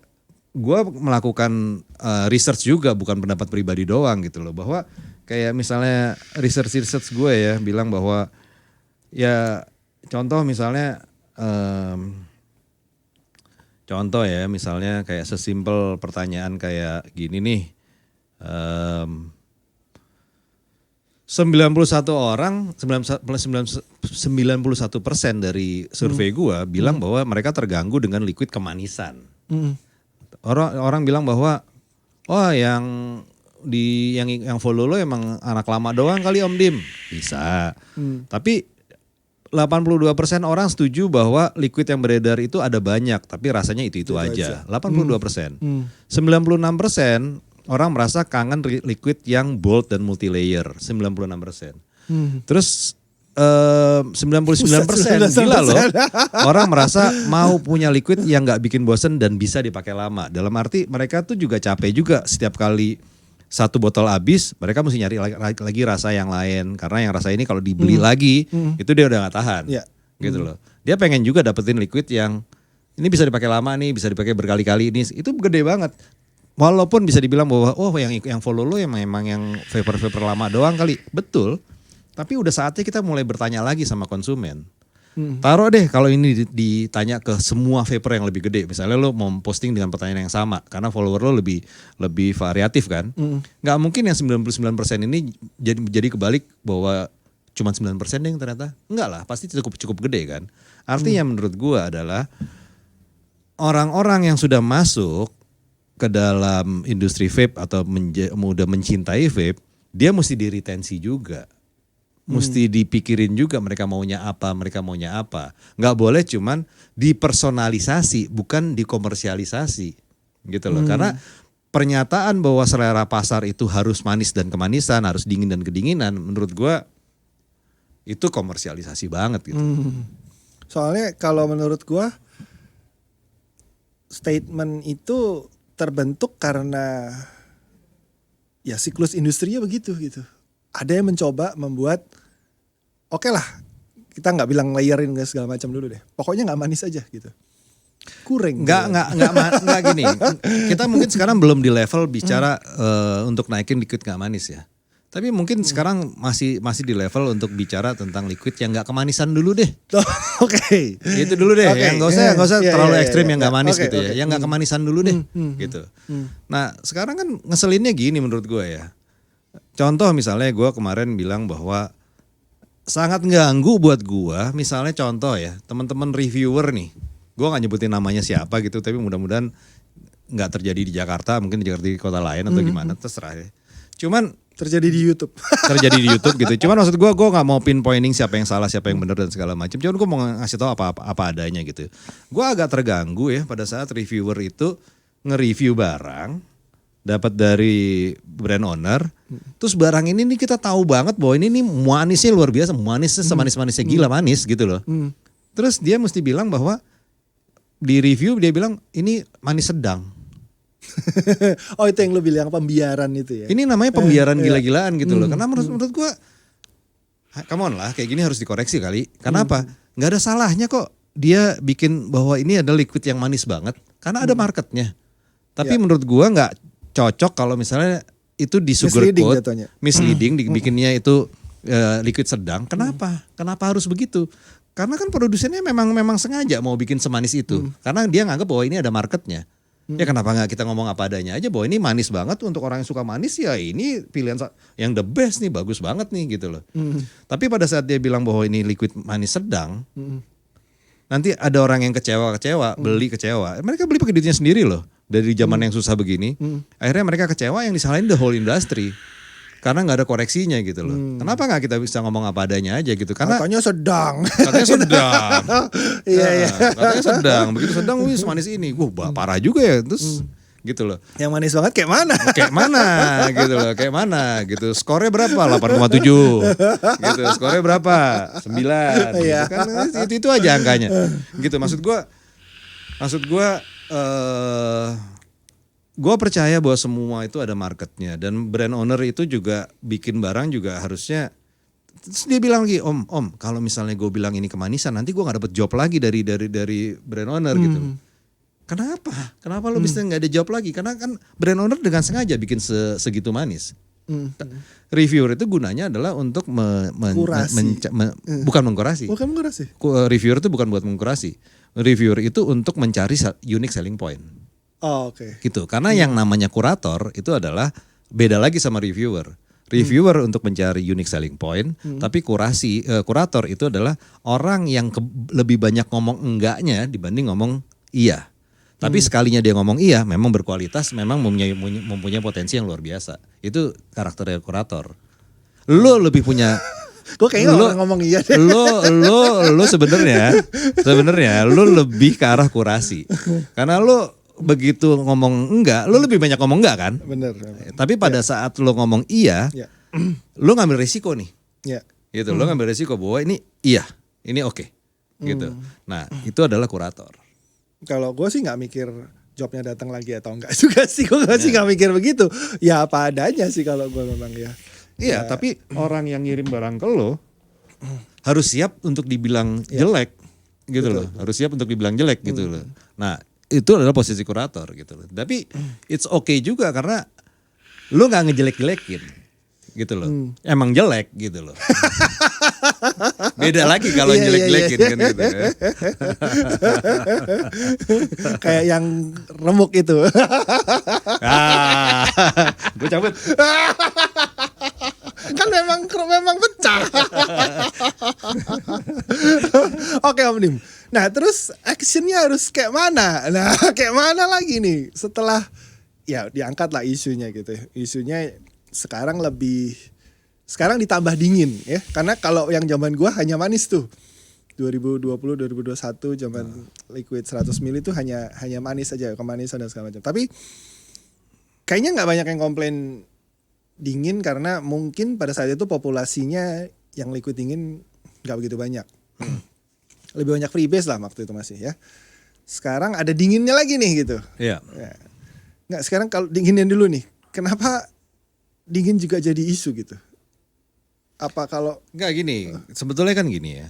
gue melakukan research juga, bukan pendapat pribadi doang gitu loh, bahwa kayak misalnya research gue ya bilang bahwa ya contoh misalnya misalnya kayak sesimpel pertanyaan kayak gini nih, 91% dari survei gua bilang bahwa mereka terganggu dengan liquid kemanisan. Orang bilang bahwa yang yang follow lo emang anak lama doang kali Om Dim. Bisa. Tapi 82% orang setuju bahwa liquid yang beredar itu ada banyak, tapi rasanya itu aja. 82%. 96% orang merasa kangen liquid yang bold dan multi layer. 96%. Terus 99% gila loh. Orang merasa mau punya liquid yang nggak bikin bosen dan bisa dipakai lama. Dalam arti mereka tuh juga capek juga setiap kali satu botol habis, mereka mesti nyari lagi rasa yang lain. Karena yang rasa ini kalau dibeli lagi, itu dia udah gak tahan. Gitu loh. Dia pengen juga dapetin liquid yang ini bisa dipakai lama nih, bisa dipakai berkali-kali ini. Itu gede banget. Walaupun bisa dibilang bahwa yang follow lo emang yang vapor lama doang kali. Betul. Tapi udah saatnya kita mulai bertanya lagi sama konsumen. Taruh deh kalau ini ditanya ke semua vapor yang lebih gede. Misalnya lo mau posting dengan pertanyaan yang sama. Karena follower lo lebih variatif kan. Gak mungkin yang 99% ini jadi kebalik bahwa cuma 9% yang ternyata. Enggak lah, pasti cukup gede kan. Artinya menurut gua adalah orang-orang yang sudah masuk ke dalam industri vape atau udah mencintai vape, dia mesti diretensi juga. Mesti dipikirin juga mereka maunya apa. Nggak boleh cuman dipersonalisasi, bukan dikomersialisasi gitu loh. Karena pernyataan bahwa selera pasar itu harus manis dan kemanisan, harus dingin dan kedinginan, menurut gua itu komersialisasi banget gitu. Soalnya kalau menurut gua statement itu terbentuk karena ya siklus industrinya begitu gitu. Ada yang mencoba membuat oke lah, kita nggak bilang layerin segala macam dulu deh. Pokoknya nggak manis aja gitu. Kurang. Nggak gini. Kita mungkin sekarang belum di level bicara untuk naikin liquid nggak manis ya. Tapi mungkin sekarang masih di level untuk bicara tentang liquid yang nggak kemanisan dulu deh. Oke. Itu dulu deh. Yang nggak usah terlalu ekstrim yang nggak manis gitu ya. Okay. Yang nggak kemanisan dulu deh. Gitu. Nah sekarang kan ngeselinnya gini menurut gue ya. Contoh misalnya gue kemarin bilang bahwa sangat ganggu buat gue. Misalnya contoh ya teman-teman reviewer nih. Gue gak nyebutin namanya siapa gitu. Tapi mudah-mudahan gak terjadi di Jakarta. Mungkin terjadi di kota lain atau gimana. Terserah ya. Cuman terjadi di YouTube. Terjadi di YouTube gitu. Cuman maksud gue gak mau pinpointing siapa yang salah, siapa yang benar dan segala macam. Cuman gue mau ngasih tahu apa adanya gitu. Gue agak terganggu ya pada saat reviewer itu nge-review barang dapat dari brand owner, terus barang ini nih kita tahu banget bahwa ini nih manisnya luar biasa, manisnya semanis-manisnya gila manis gitu loh. Terus dia mesti bilang bahwa di review dia bilang ini manis sedang. Oh itu yang lo bilang pembiaran itu ya? Ini namanya pembiaran gila-gilaan gitu loh. Karena menurut gua, come on lah kayak gini harus dikoreksi kali. Karena apa? Gak ada salahnya kok dia bikin bahwa ini ada liquid yang manis banget. Karena ada marketnya. Tapi menurut gua gak cocok kalau misalnya itu di sugarcoat, misleading, dibikinnya itu liquid sedang. Kenapa? Kenapa harus begitu? Karena kan produsennya memang sengaja mau bikin semanis itu. Karena dia nganggap bahwa ini ada marketnya. Ya kenapa nggak kita ngomong apa adanya aja bahwa ini manis banget untuk orang yang suka manis ya ini pilihan yang the best nih, bagus banget nih gitu loh. Tapi pada saat dia bilang bahwa ini liquid manis sedang, nanti ada orang yang kecewa, beli kecewa. Mereka beli pakai duitnya sendiri loh. Dari zaman yang susah begini, akhirnya mereka kecewa yang disalahin the whole industry. Karena gak ada koreksinya gitu loh. Kenapa gak kita bisa ngomong apa adanya aja gitu. Karena katanya sedang. Katanya sedang. Iya. Katanya sedang. Begitu sedang, wih semanis ini. Parah juga ya. Terus gitu loh. Yang manis banget kayak mana? Kayak mana gitu loh. Kayak mana gitu. Skornya berapa? 8,7 gitu. Skornya berapa? 9 gitu. Kan itu aja angkanya. Gitu maksud gue gue percaya bahwa semua itu ada marketnya. Dan brand owner itu juga bikin barang juga harusnya. Terus dia bilang lagi, Om kalau misalnya gue bilang ini kemanisan, nanti gue gak dapet job lagi dari brand owner gitu. Kenapa lo bisa gak ada job lagi? Karena kan brand owner dengan sengaja bikin segitu manis. Reviewer itu gunanya adalah untuk bukan mengkurasi. Reviewer itu bukan buat mengkurasi. Reviewer itu untuk mencari unique selling point. Oh, oke. Gitu. Karena yang namanya kurator itu adalah beda lagi sama reviewer. Reviewer untuk mencari unique selling point, tapi kurator itu adalah orang yang lebih banyak ngomong enggaknya dibanding ngomong iya. Tapi sekalinya dia ngomong iya, memang berkualitas, memang mempunyai potensi yang luar biasa. Itu karakter kurator. Lo lebih punya Gue kayaknya orang ngomong iya deh. Lo sebenarnya lo lebih ke arah kurasi. Karena lo begitu ngomong enggak, lo lebih banyak ngomong enggak kan? Bener. Tapi pada saat lo ngomong iya, lo ngambil resiko nih. Ya. Gitu, lo ngambil resiko bahwa ini iya, ini oke. Gitu. Nah, itu adalah kurator. Kalau gue sih nggak mikir jobnya datang lagi atau enggak juga sih. Gue sih nggak mikir begitu. Ya apa adanya sih kalau gue memang ya. Iya, tapi orang yang ngirim barang ke lo harus siap untuk dibilang jelek gitu loh. Harus siap untuk dibilang jelek gitu loh. Nah, itu adalah posisi kurator gitu loh. Tapi it's okay juga karena lo nggak ngejelek-jelekin gitu loh. Emang jelek gitu loh. Beda lagi kalau jelek-jelekin kan gitu ya. Kayak yang remuk itu. Gue cabut. Kan memang pecah. Oke Om Dim. Nah terus actionnya harus kayak mana? Nah kayak mana lagi nih setelah ya diangkat lah isunya gitu. Isunya sekarang ditambah dingin ya. Karena kalau yang zaman gua hanya manis tuh. 2020 2021 zaman liquid 100 ml itu hanya manis aja, kemanisan dan segala macam. Tapi kayaknya nggak banyak yang komplain dingin karena mungkin pada saat itu populasinya yang liquid dingin nggak begitu banyak. Lebih banyak freebase lah waktu itu masih ya. Sekarang ada dinginnya lagi nih gitu. Iya. Ya. Nggak, sekarang kalau dinginnya dulu nih. Kenapa dingin juga jadi isu gitu? Apa kalau nggak gini? Sebetulnya kan gini ya.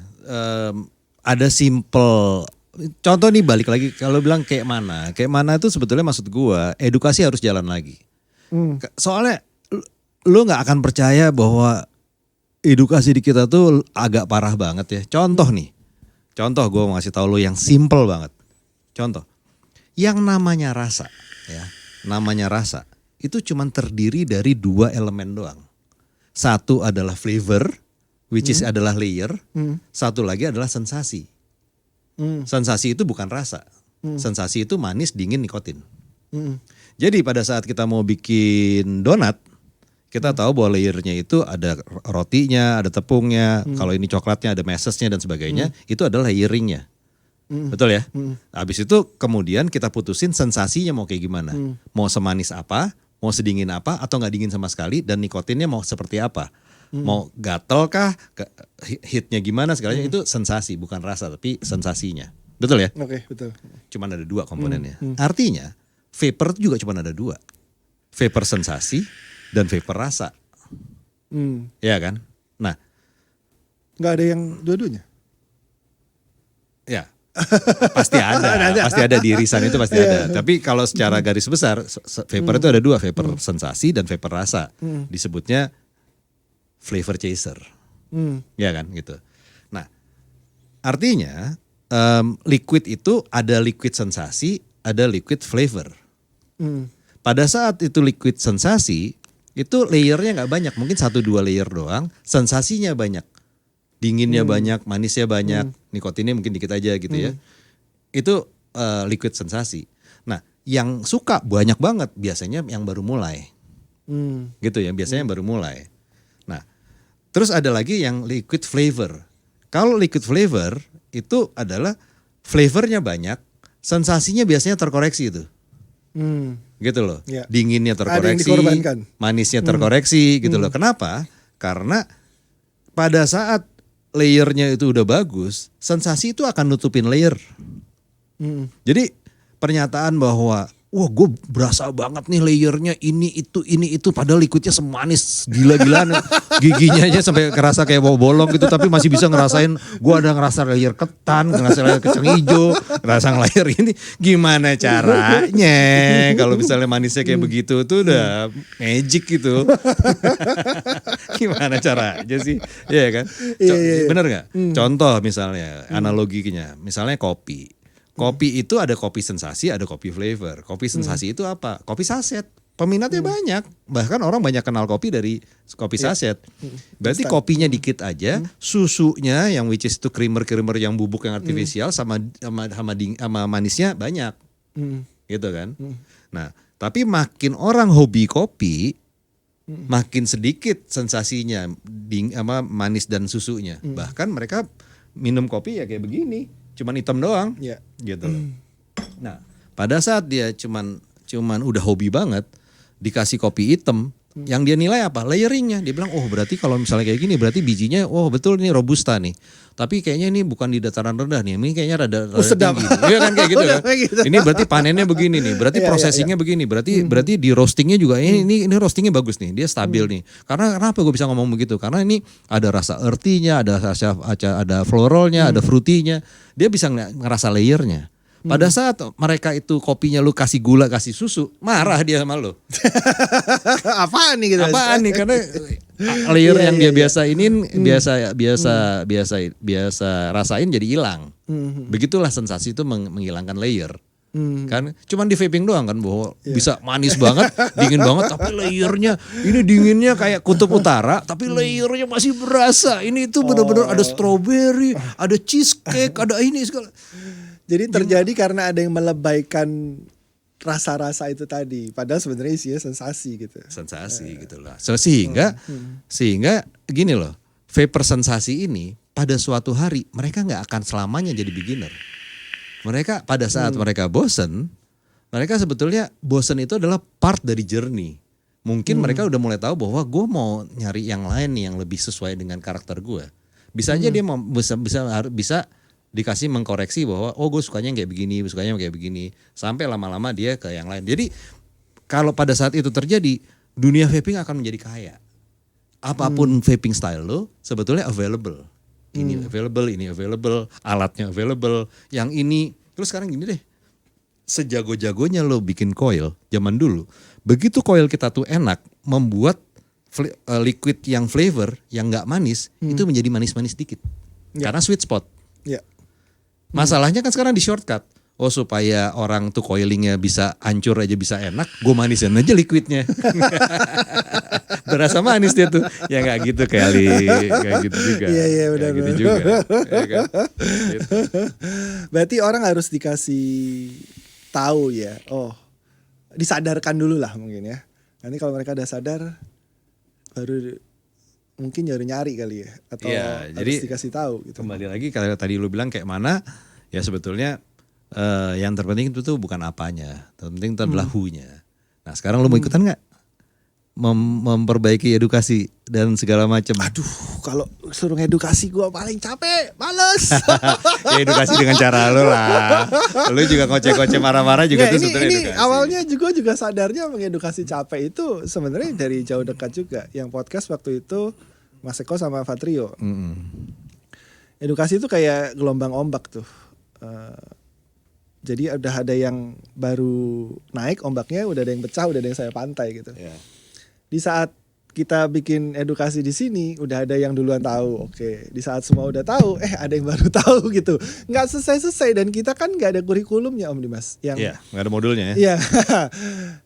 Ada simple contoh nih, balik lagi kalau bilang kayak mana itu sebetulnya maksud gua edukasi harus jalan lagi. Soalnya lo nggak akan percaya bahwa edukasi di kita tuh agak parah banget ya. Contoh gue mau ngasih tahu lo yang simple banget. Contoh, yang namanya rasa itu cuman terdiri dari 2 elemen doang. Satu adalah flavor, which is adalah layer. Satu lagi adalah sensasi. Sensasi itu bukan rasa. Sensasi itu manis, dingin, nikotin. Jadi pada saat kita mau bikin donat, kita tahu bahwa layernya itu ada rotinya, ada tepungnya, kalau ini coklatnya ada mesesnya dan sebagainya, itu adalah layeringnya. Betul ya? Habis itu kemudian kita putusin sensasinya mau kayak gimana. Mau semanis apa, mau sedingin apa, atau gak dingin sama sekali, dan nikotinnya mau seperti apa. Mau gatel kah, hitnya gimana, segalanya itu sensasi, bukan rasa, tapi sensasinya. Betul ya? Oke, betul. Cuman ada 2 komponennya. Artinya vapor juga cuman ada 2. Vapor sensasi dan vapor rasa. Ya kan? Nah. Nggak ada yang dua-duanya? Ya. Pasti ada. Pasti ada di irisan itu pasti ada. Tapi kalau secara garis besar vapor itu ada 2. Vapor sensasi dan vapor rasa. Disebutnya flavor chaser. Ya kan gitu. Nah. Artinya liquid itu ada liquid sensasi, ada liquid flavor. Pada saat itu liquid sensasi, itu layernya nggak banyak, mungkin 1-2 layer doang, sensasinya banyak, dinginnya banyak, manisnya banyak, nikotinnya mungkin dikit aja gitu ya. Itu liquid sensasi. Nah, yang suka banyak banget biasanya yang baru mulai, gitu ya, biasanya yang baru mulai. Nah, terus ada lagi yang liquid flavor. Kalau liquid flavor itu adalah flavornya banyak, sensasinya biasanya terkoreksi itu. Gitu loh, dinginnya terkoreksi, manisnya terkoreksi gitu loh. Kenapa? Karena pada saat layernya itu udah bagus, sensasi itu akan nutupin layer. Jadi pernyataan bahwa wah gue berasa banget nih layernya ini itu padahal liquidnya semanis gila-gilaan, giginya aja sampai kerasa kayak mau bolong gitu, tapi masih bisa ngerasain, gue ada ngerasa layer ketan, ngerasa layer kacang hijau, ngerasa layer ini, gimana caranya kalau misalnya manisnya kayak begitu tuh udah magic gitu. Gimana caranya sih, ya kan? Bener nggak? Contoh misalnya analoginya, misalnya kopi. Kopi itu ada kopi sensasi, ada kopi flavor. Kopi sensasi itu apa? Kopi saset. Peminatnya banyak. Bahkan orang banyak kenal kopi dari kopi saset. Berarti kopinya dikit aja, susunya yang which is itu creamer yang bubuk yang artifisial sama manisnya banyak. gitu kan. Nah, tapi makin orang hobi kopi, makin sedikit sensasinya manis dan susunya. Bahkan mereka minum kopi ya kayak begini, cuman hitam doang, gitu. Nah, pada saat dia cuman udah hobi banget, dikasih kopi hitam, yang dia nilai apa? Layeringnya. Dia bilang, oh berarti kalau misalnya kayak gini, berarti bijinya, oh betul ini robusta nih. Tapi kayaknya ini bukan di dataran rendah nih, ini kayaknya rada sedap. tinggi. Iya kan kayak gitu kan. Ini berarti panennya begini nih, berarti processingnya begini, berarti di roastingnya juga ini roastingnya bagus nih, dia stabil nih. Karena kenapa gue bisa ngomong begitu? Karena ini ada rasa earthy-nya, ada floralnya, ada fruity-nya. Dia bisa ngerasa layernya. Pada saat mereka itu kopinya lu kasih gula, kasih susu, marah dia sama lu. Apaan nih gitu? Apaan nih? Karena layer yang dia biasa rasain jadi hilang. Begitulah sensasi itu menghilangkan layer. Kan cuman di vaping doang kan bahwa bisa manis banget, dingin banget, tapi layernya ini dinginnya kayak kutub utara, tapi layernya masih berasa. Ini itu benar-benar ada strawberry, ada cheesecake, ada ini segala. Jadi terjadi karena ada yang melebaikan rasa-rasa itu tadi. Padahal sebenarnya isinya sensasi gitu. Sensasi gitu lah. So, sehingga gini loh, vapor sensasi ini pada suatu hari mereka nggak akan selamanya jadi beginner. Mereka pada saat mereka bosen, mereka sebetulnya bosen itu adalah part dari journey. Mungkin mereka udah mulai tahu bahwa gue mau nyari yang lain nih yang lebih sesuai dengan karakter gue. Bisa aja dia bisa dikasih mengkoreksi bahwa oh gue sukanya kayak begini, sampai lama-lama dia ke yang lain. Jadi kalau pada saat itu terjadi, dunia vaping akan menjadi kaya. Apapun vaping style lo sebetulnya available. Ini available, alatnya available, yang ini. Terus sekarang gini deh, sejago-jagonya lo bikin coil zaman dulu, begitu coil kita tuh enak, membuat liquid yang flavor yang nggak manis itu menjadi manis-manis dikit, karena sweet spot. Masalahnya kan sekarang di shortcut. Oh supaya orang tuh coilingnya bisa hancur aja bisa enak, gue manisin aja liquidnya. Berasa manis dia tuh. Ya gak gitu kali, kayak gitu juga. Iya benar. Gitu juga. Ya kan? Gitu. Berarti orang harus dikasih tahu ya. Oh disadarkan dulu lah mungkin ya. Nanti kalau mereka udah sadar baru mungkin nyari kali ya, atau harus jadi dikasih tahu gitu. Kembali lagi kalau tadi lu bilang kayak mana, ya sebetulnya yang terpenting itu tuh bukan apanya, terpenting itu adalah who-nya. Nah sekarang lu mau ikutan nggak memperbaiki edukasi dan segala macam? Aduh, kalau suruh edukasi gue paling capek, males. Ya edukasi dengan cara lu lah. Lu juga ngoceh-ngoceh marah-marah juga tuh sebetulnya edukasi. Ini awalnya juga sadarnya mengedukasi capek itu sebenarnya dari jauh dekat juga. Yang podcast waktu itu Mas Eko sama Fatrio. Edukasi itu kayak gelombang ombak tuh. Jadi udah ada yang baru naik ombaknya, udah ada yang pecah, udah ada yang saya pantai gitu. Di saat kita bikin edukasi di sini, udah ada yang duluan tahu. Oke, di saat semua udah tahu, ada yang baru tahu gitu. Nggak selesai dan kita kan nggak ada kurikulumnya Om Dimas. Iya, nggak ada modulnya ya. Iya,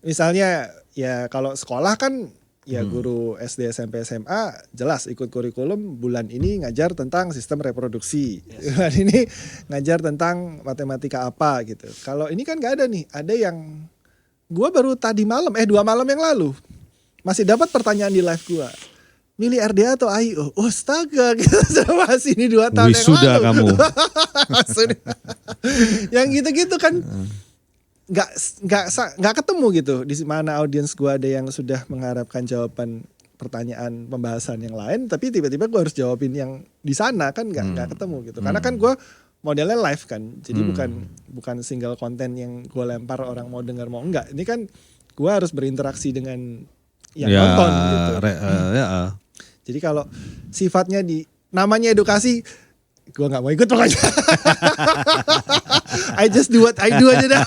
misalnya ya kalau sekolah kan ya guru SD, SMP, SMA jelas ikut kurikulum bulan ini ngajar tentang sistem reproduksi. Bulan ini ngajar tentang matematika apa gitu. Kalau ini kan nggak ada nih, ada yang gua baru tadi malam, 2 malam yang lalu masih dapat pertanyaan di live gua. Milih RDA atau IO? Oh astaga, kita masih ini 2 tahun Wisuda yang lalu. Kamu. Yang gitu-gitu kan nggak ketemu gitu. Di mana audiens gua ada yang sudah mengharapkan jawaban pertanyaan pembahasan yang lain, tapi tiba-tiba gua harus jawabin yang di sana kan nggak ketemu gitu. Karena kan gua modelnya live kan, jadi bukan single konten yang gua lempar orang mau dengar mau enggak. Ini kan gua harus berinteraksi dengan yang nonton gitu. Jadi kalau sifatnya namanya edukasi, gue nggak mau ikut pokoknya. I just do what I do aja dah.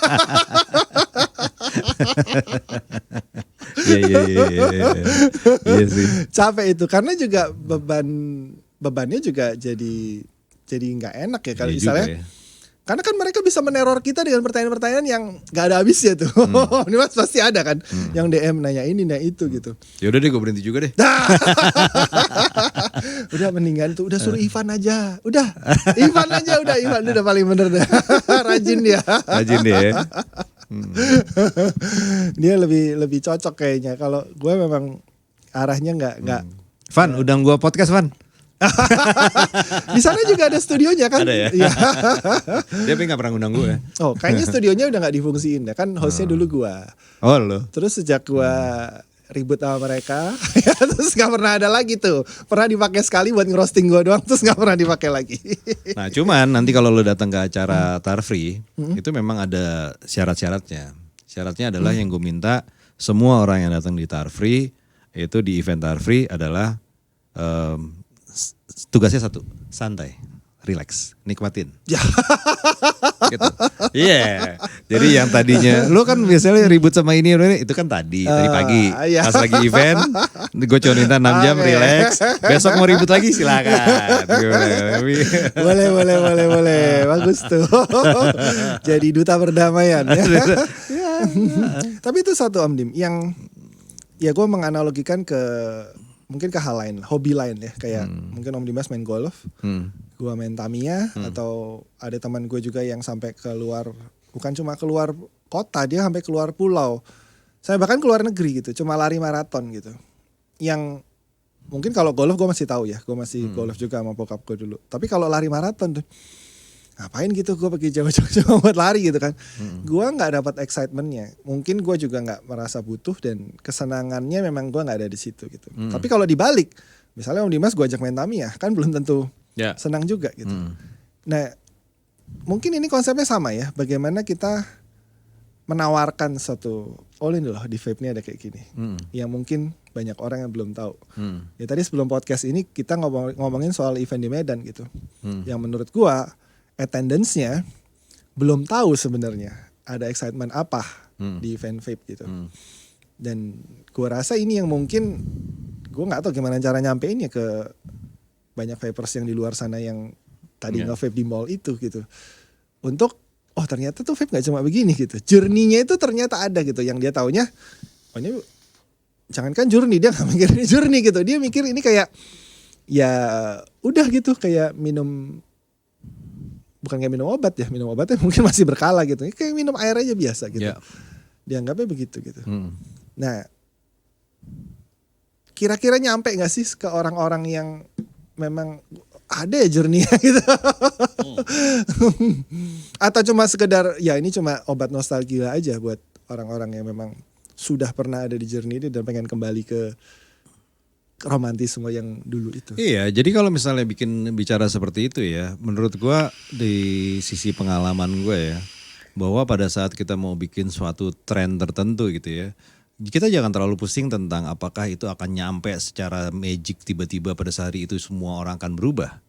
Iya sih. Capek itu karena juga bebannya juga jadi nggak enak ya kalau misalnya. Karena kan mereka bisa meneror kita dengan pertanyaan-pertanyaan yang gak ada habisnya tuh. Ini mas pasti ada kan yang DM nanya ini nanya itu gitu. Ya udah deh gue berhenti juga deh. Udah mendingan tuh udah suruh Ivan aja. Ivan udah paling bener dah. Rajin dia. Rajin dia. Dia lebih cocok kayaknya. Kalau gue memang arahnya nggak. Van, undang gua podcast Van. Di sana juga ada studionya kan? Ada ya? Iya. Dia nggak pernah undang gue. Oh, kayaknya studionya udah nggak difungsiin ya kan, hostnya dulu gua. Oh lo. Terus sejak gua ribut sama mereka, ya, terus nggak pernah ada lagi tuh. Pernah dipakai sekali buat ngerosting gua doang, terus nggak pernah dipakai lagi. Nah cuman nanti kalau lo datang ke acara Tar Free, itu memang ada syarat-syaratnya. Syaratnya adalah yang gue minta semua orang yang datang di Tar Free itu di event Tar Free adalah tugasnya satu, santai, relax, nikmatin. Ya. Gitu. Iya. Jadi yang tadinya lo kan biasanya ribut sama ini itu kan tadi pagi. Iya. Pas lagi event, gue cuma minta 6 jam relax. Besok mau ribut lagi silakan. Boleh. Bagus tuh. Jadi duta perdamaian ya. Ya. Tapi itu satu Om Dim yang ya gue menganalogikan ke mungkin ke hal lain, hobi lain ya, kayak mungkin Om Dimas main golf, gue main Tamiya, atau ada teman gue juga yang sampai keluar, bukan cuma keluar kota, dia sampai keluar pulau, saya bahkan keluar negeri gitu, cuma lari maraton gitu. Yang mungkin kalau golf gue masih tahu ya, gue masih golf juga sama bokap gue dulu. Tapi kalau lari maraton tuh, ngapain gitu gue pergi jauh-jauh buat lari gitu kan. Gue gak dapat excitementnya. Mungkin gue juga gak merasa butuh dan kesenangannya memang gue gak ada di situ gitu. Tapi kalau dibalik, misalnya Om Dimas gue ajak main Tamiya, kan belum tentu senang juga gitu. Nah mungkin ini konsepnya sama ya. Bagaimana kita menawarkan suatu, oh ini loh di vape ini ada kayak gini. Yang mungkin banyak orang yang belum tahu. Ya tadi sebelum podcast ini kita ngomongin soal event di Medan gitu. Yang menurut gue attendance-nya belum tahu sebenarnya ada excitement apa di event vape gitu. Dan gue rasa ini yang mungkin gue nggak tahu gimana cara nyampeinnya ke banyak vapers yang di luar sana yang tadi nge-vape di mall itu gitu. Untuk oh ternyata tuh vape nggak cuma begini gitu. Journey-nya itu ternyata ada gitu. Yang dia taunya, oh ini jangankan journey, dia nggak mikir ini journey gitu. Dia mikir ini kayak ya udah gitu kayak minum. Bukan kayak minum obat ya, minum obatnya mungkin masih berkala gitu. Kayak minum air aja biasa gitu. Dianggapnya begitu gitu. Nah, kira-kira nyampe gak sih ke orang-orang yang memang ada ya journey gitu. Atau cuma sekedar ya ini cuma obat nostalgia aja buat orang-orang yang memang sudah pernah ada di journey ini dan pengen kembali ke romantisme yang dulu itu. Iya, jadi kalau misalnya bicara seperti itu ya, menurut gua di sisi pengalaman gue ya, bahwa pada saat kita mau bikin suatu tren tertentu gitu ya, kita jangan terlalu pusing tentang apakah itu akan nyampe secara magic tiba-tiba pada saat itu semua orang akan berubah.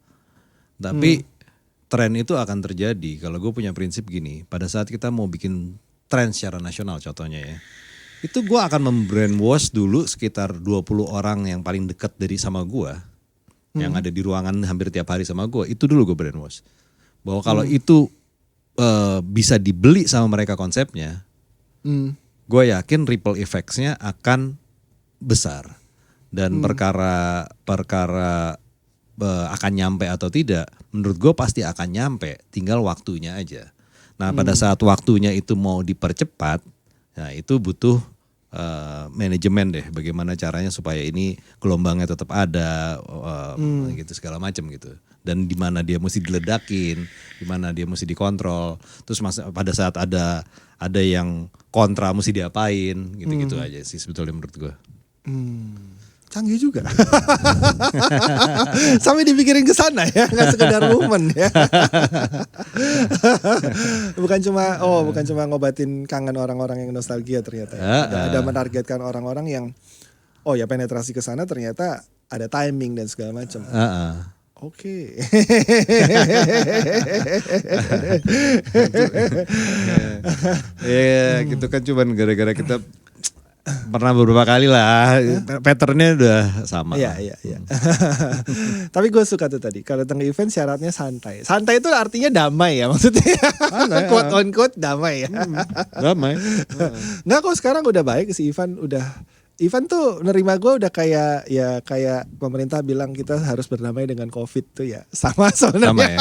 Tapi tren itu akan terjadi. Kalau gue punya prinsip gini, pada saat kita mau bikin tren secara nasional contohnya ya, itu gue akan membrainwash dulu sekitar 20 orang yang paling dekat dari sama gue. Yang ada di ruangan hampir tiap hari sama gue. Itu dulu gue brainwash. Bahwa kalau itu bisa dibeli sama mereka konsepnya. Gue yakin ripple effects-nya akan besar. Dan perkara akan nyampe atau tidak. Menurut gue pasti akan nyampe. Tinggal waktunya aja. Nah pada saat waktunya itu mau dipercepat. Nah itu butuh manajemen deh, bagaimana caranya supaya ini gelombangnya tetap ada, gitu segala macam gitu. Dan di mana dia mesti diledakin, di mana dia mesti dikontrol. Terus pada saat ada yang kontra mesti diapain, gitu-gitu aja sih sebetulnya menurut gue. Canggih juga. Sampai dipikirin ke sana ya, nggak sekedar movement ya. bukan cuma ngobatin kangen orang-orang yang nostalgia ternyata. Ada menargetkan orang-orang yang oh ya penetrasi ke sana ternyata ada timing dan segala macam. Oke. Ya gitu kan cuman gara-gara kita pernah beberapa kali lah, patternnya udah sama. Iya. Tapi gue suka tuh tadi, kalau datang ke event syaratnya santai. Santai itu artinya damai ya maksudnya. Quote on quote damai ya. Damai. Nggak kok sekarang udah baik si Ivan Ivan tuh nerima gue udah kayak pemerintah bilang kita harus berdamai dengan COVID tuh ya sama sebenarnya. Sama ya.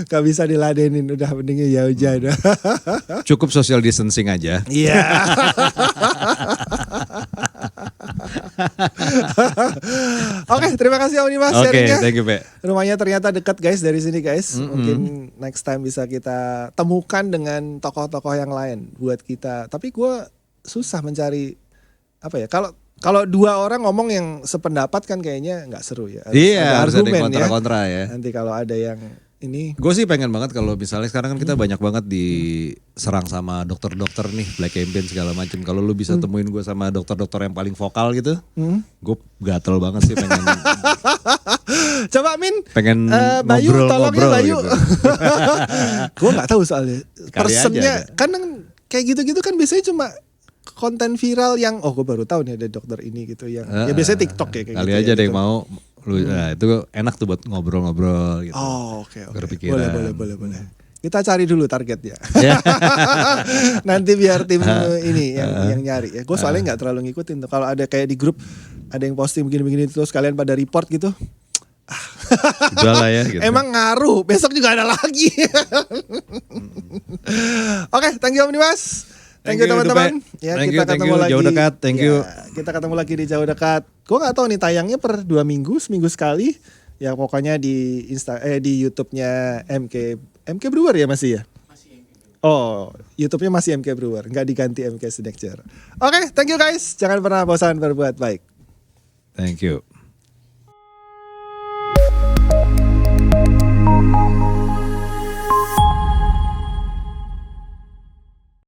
Gak bisa diladenin, udah mendingnya jauh-jauh. Cukup social distancing aja. Iya. Oke, terima kasih Om Dimas Oke, sharingnya. thank you, Pe. Rumahnya ternyata dekat guys dari sini guys. Mungkin next time bisa kita temukan dengan tokoh-tokoh yang lain buat kita. Tapi gue susah mencari apa ya. Kalau dua orang ngomong yang sependapat kan kayaknya nggak seru ya. Harus ada yang argumen kontra-kontra ya. Nanti kalau ada yang ini. Gue sih pengen banget kalau misalnya sekarang kan kita banyak banget diserang sama dokter-dokter nih, black campaign segala macam. Kalau lu bisa temuin gue sama dokter-dokter yang paling vokal gitu, gue gatel banget sih pengen. Coba Min, Pengen Bayu tolong ya Bayu. gitu. Gue nggak tahu soalnya. Kali aja Personnya ada. kan kayak gitu-gitu kan biasanya cuma konten viral yang gue baru tahu nih ada dokter ini gitu yang ya biasanya TikTok ya kayak Kali gitu. aja ya, ada gitu. yang mau. Nah, itu enak tuh buat ngobrol-ngobrol gitu. Oh oke. Berpikiran. Boleh. Kita cari dulu targetnya. Ya. Nanti biar tim ini yang nyari ya. Gue soalnya nggak terlalu ngikutin tuh. Kalau ada kayak di grup ada yang posting begini-begini terus kalian pada report gitu. Udah lah ya gitu. Emang ngaruh. Besok juga ada lagi. Oke, thank you Om Dimas. Thank you teman-teman. Ya, Thank kita you, ketemu lagi. Jauh Dekat. Thank you. Kita ketemu lagi di Jauh Dekat. Gue nggak tahu nih tayangnya per 2 minggu, seminggu sekali. Ya pokoknya di di YouTube-nya MK Brewer ya masih ya. Oh, YouTube-nya masih MK Brewer, nggak diganti MK Signature. Oke, thank you guys. Jangan pernah bosan berbuat baik. Thank you.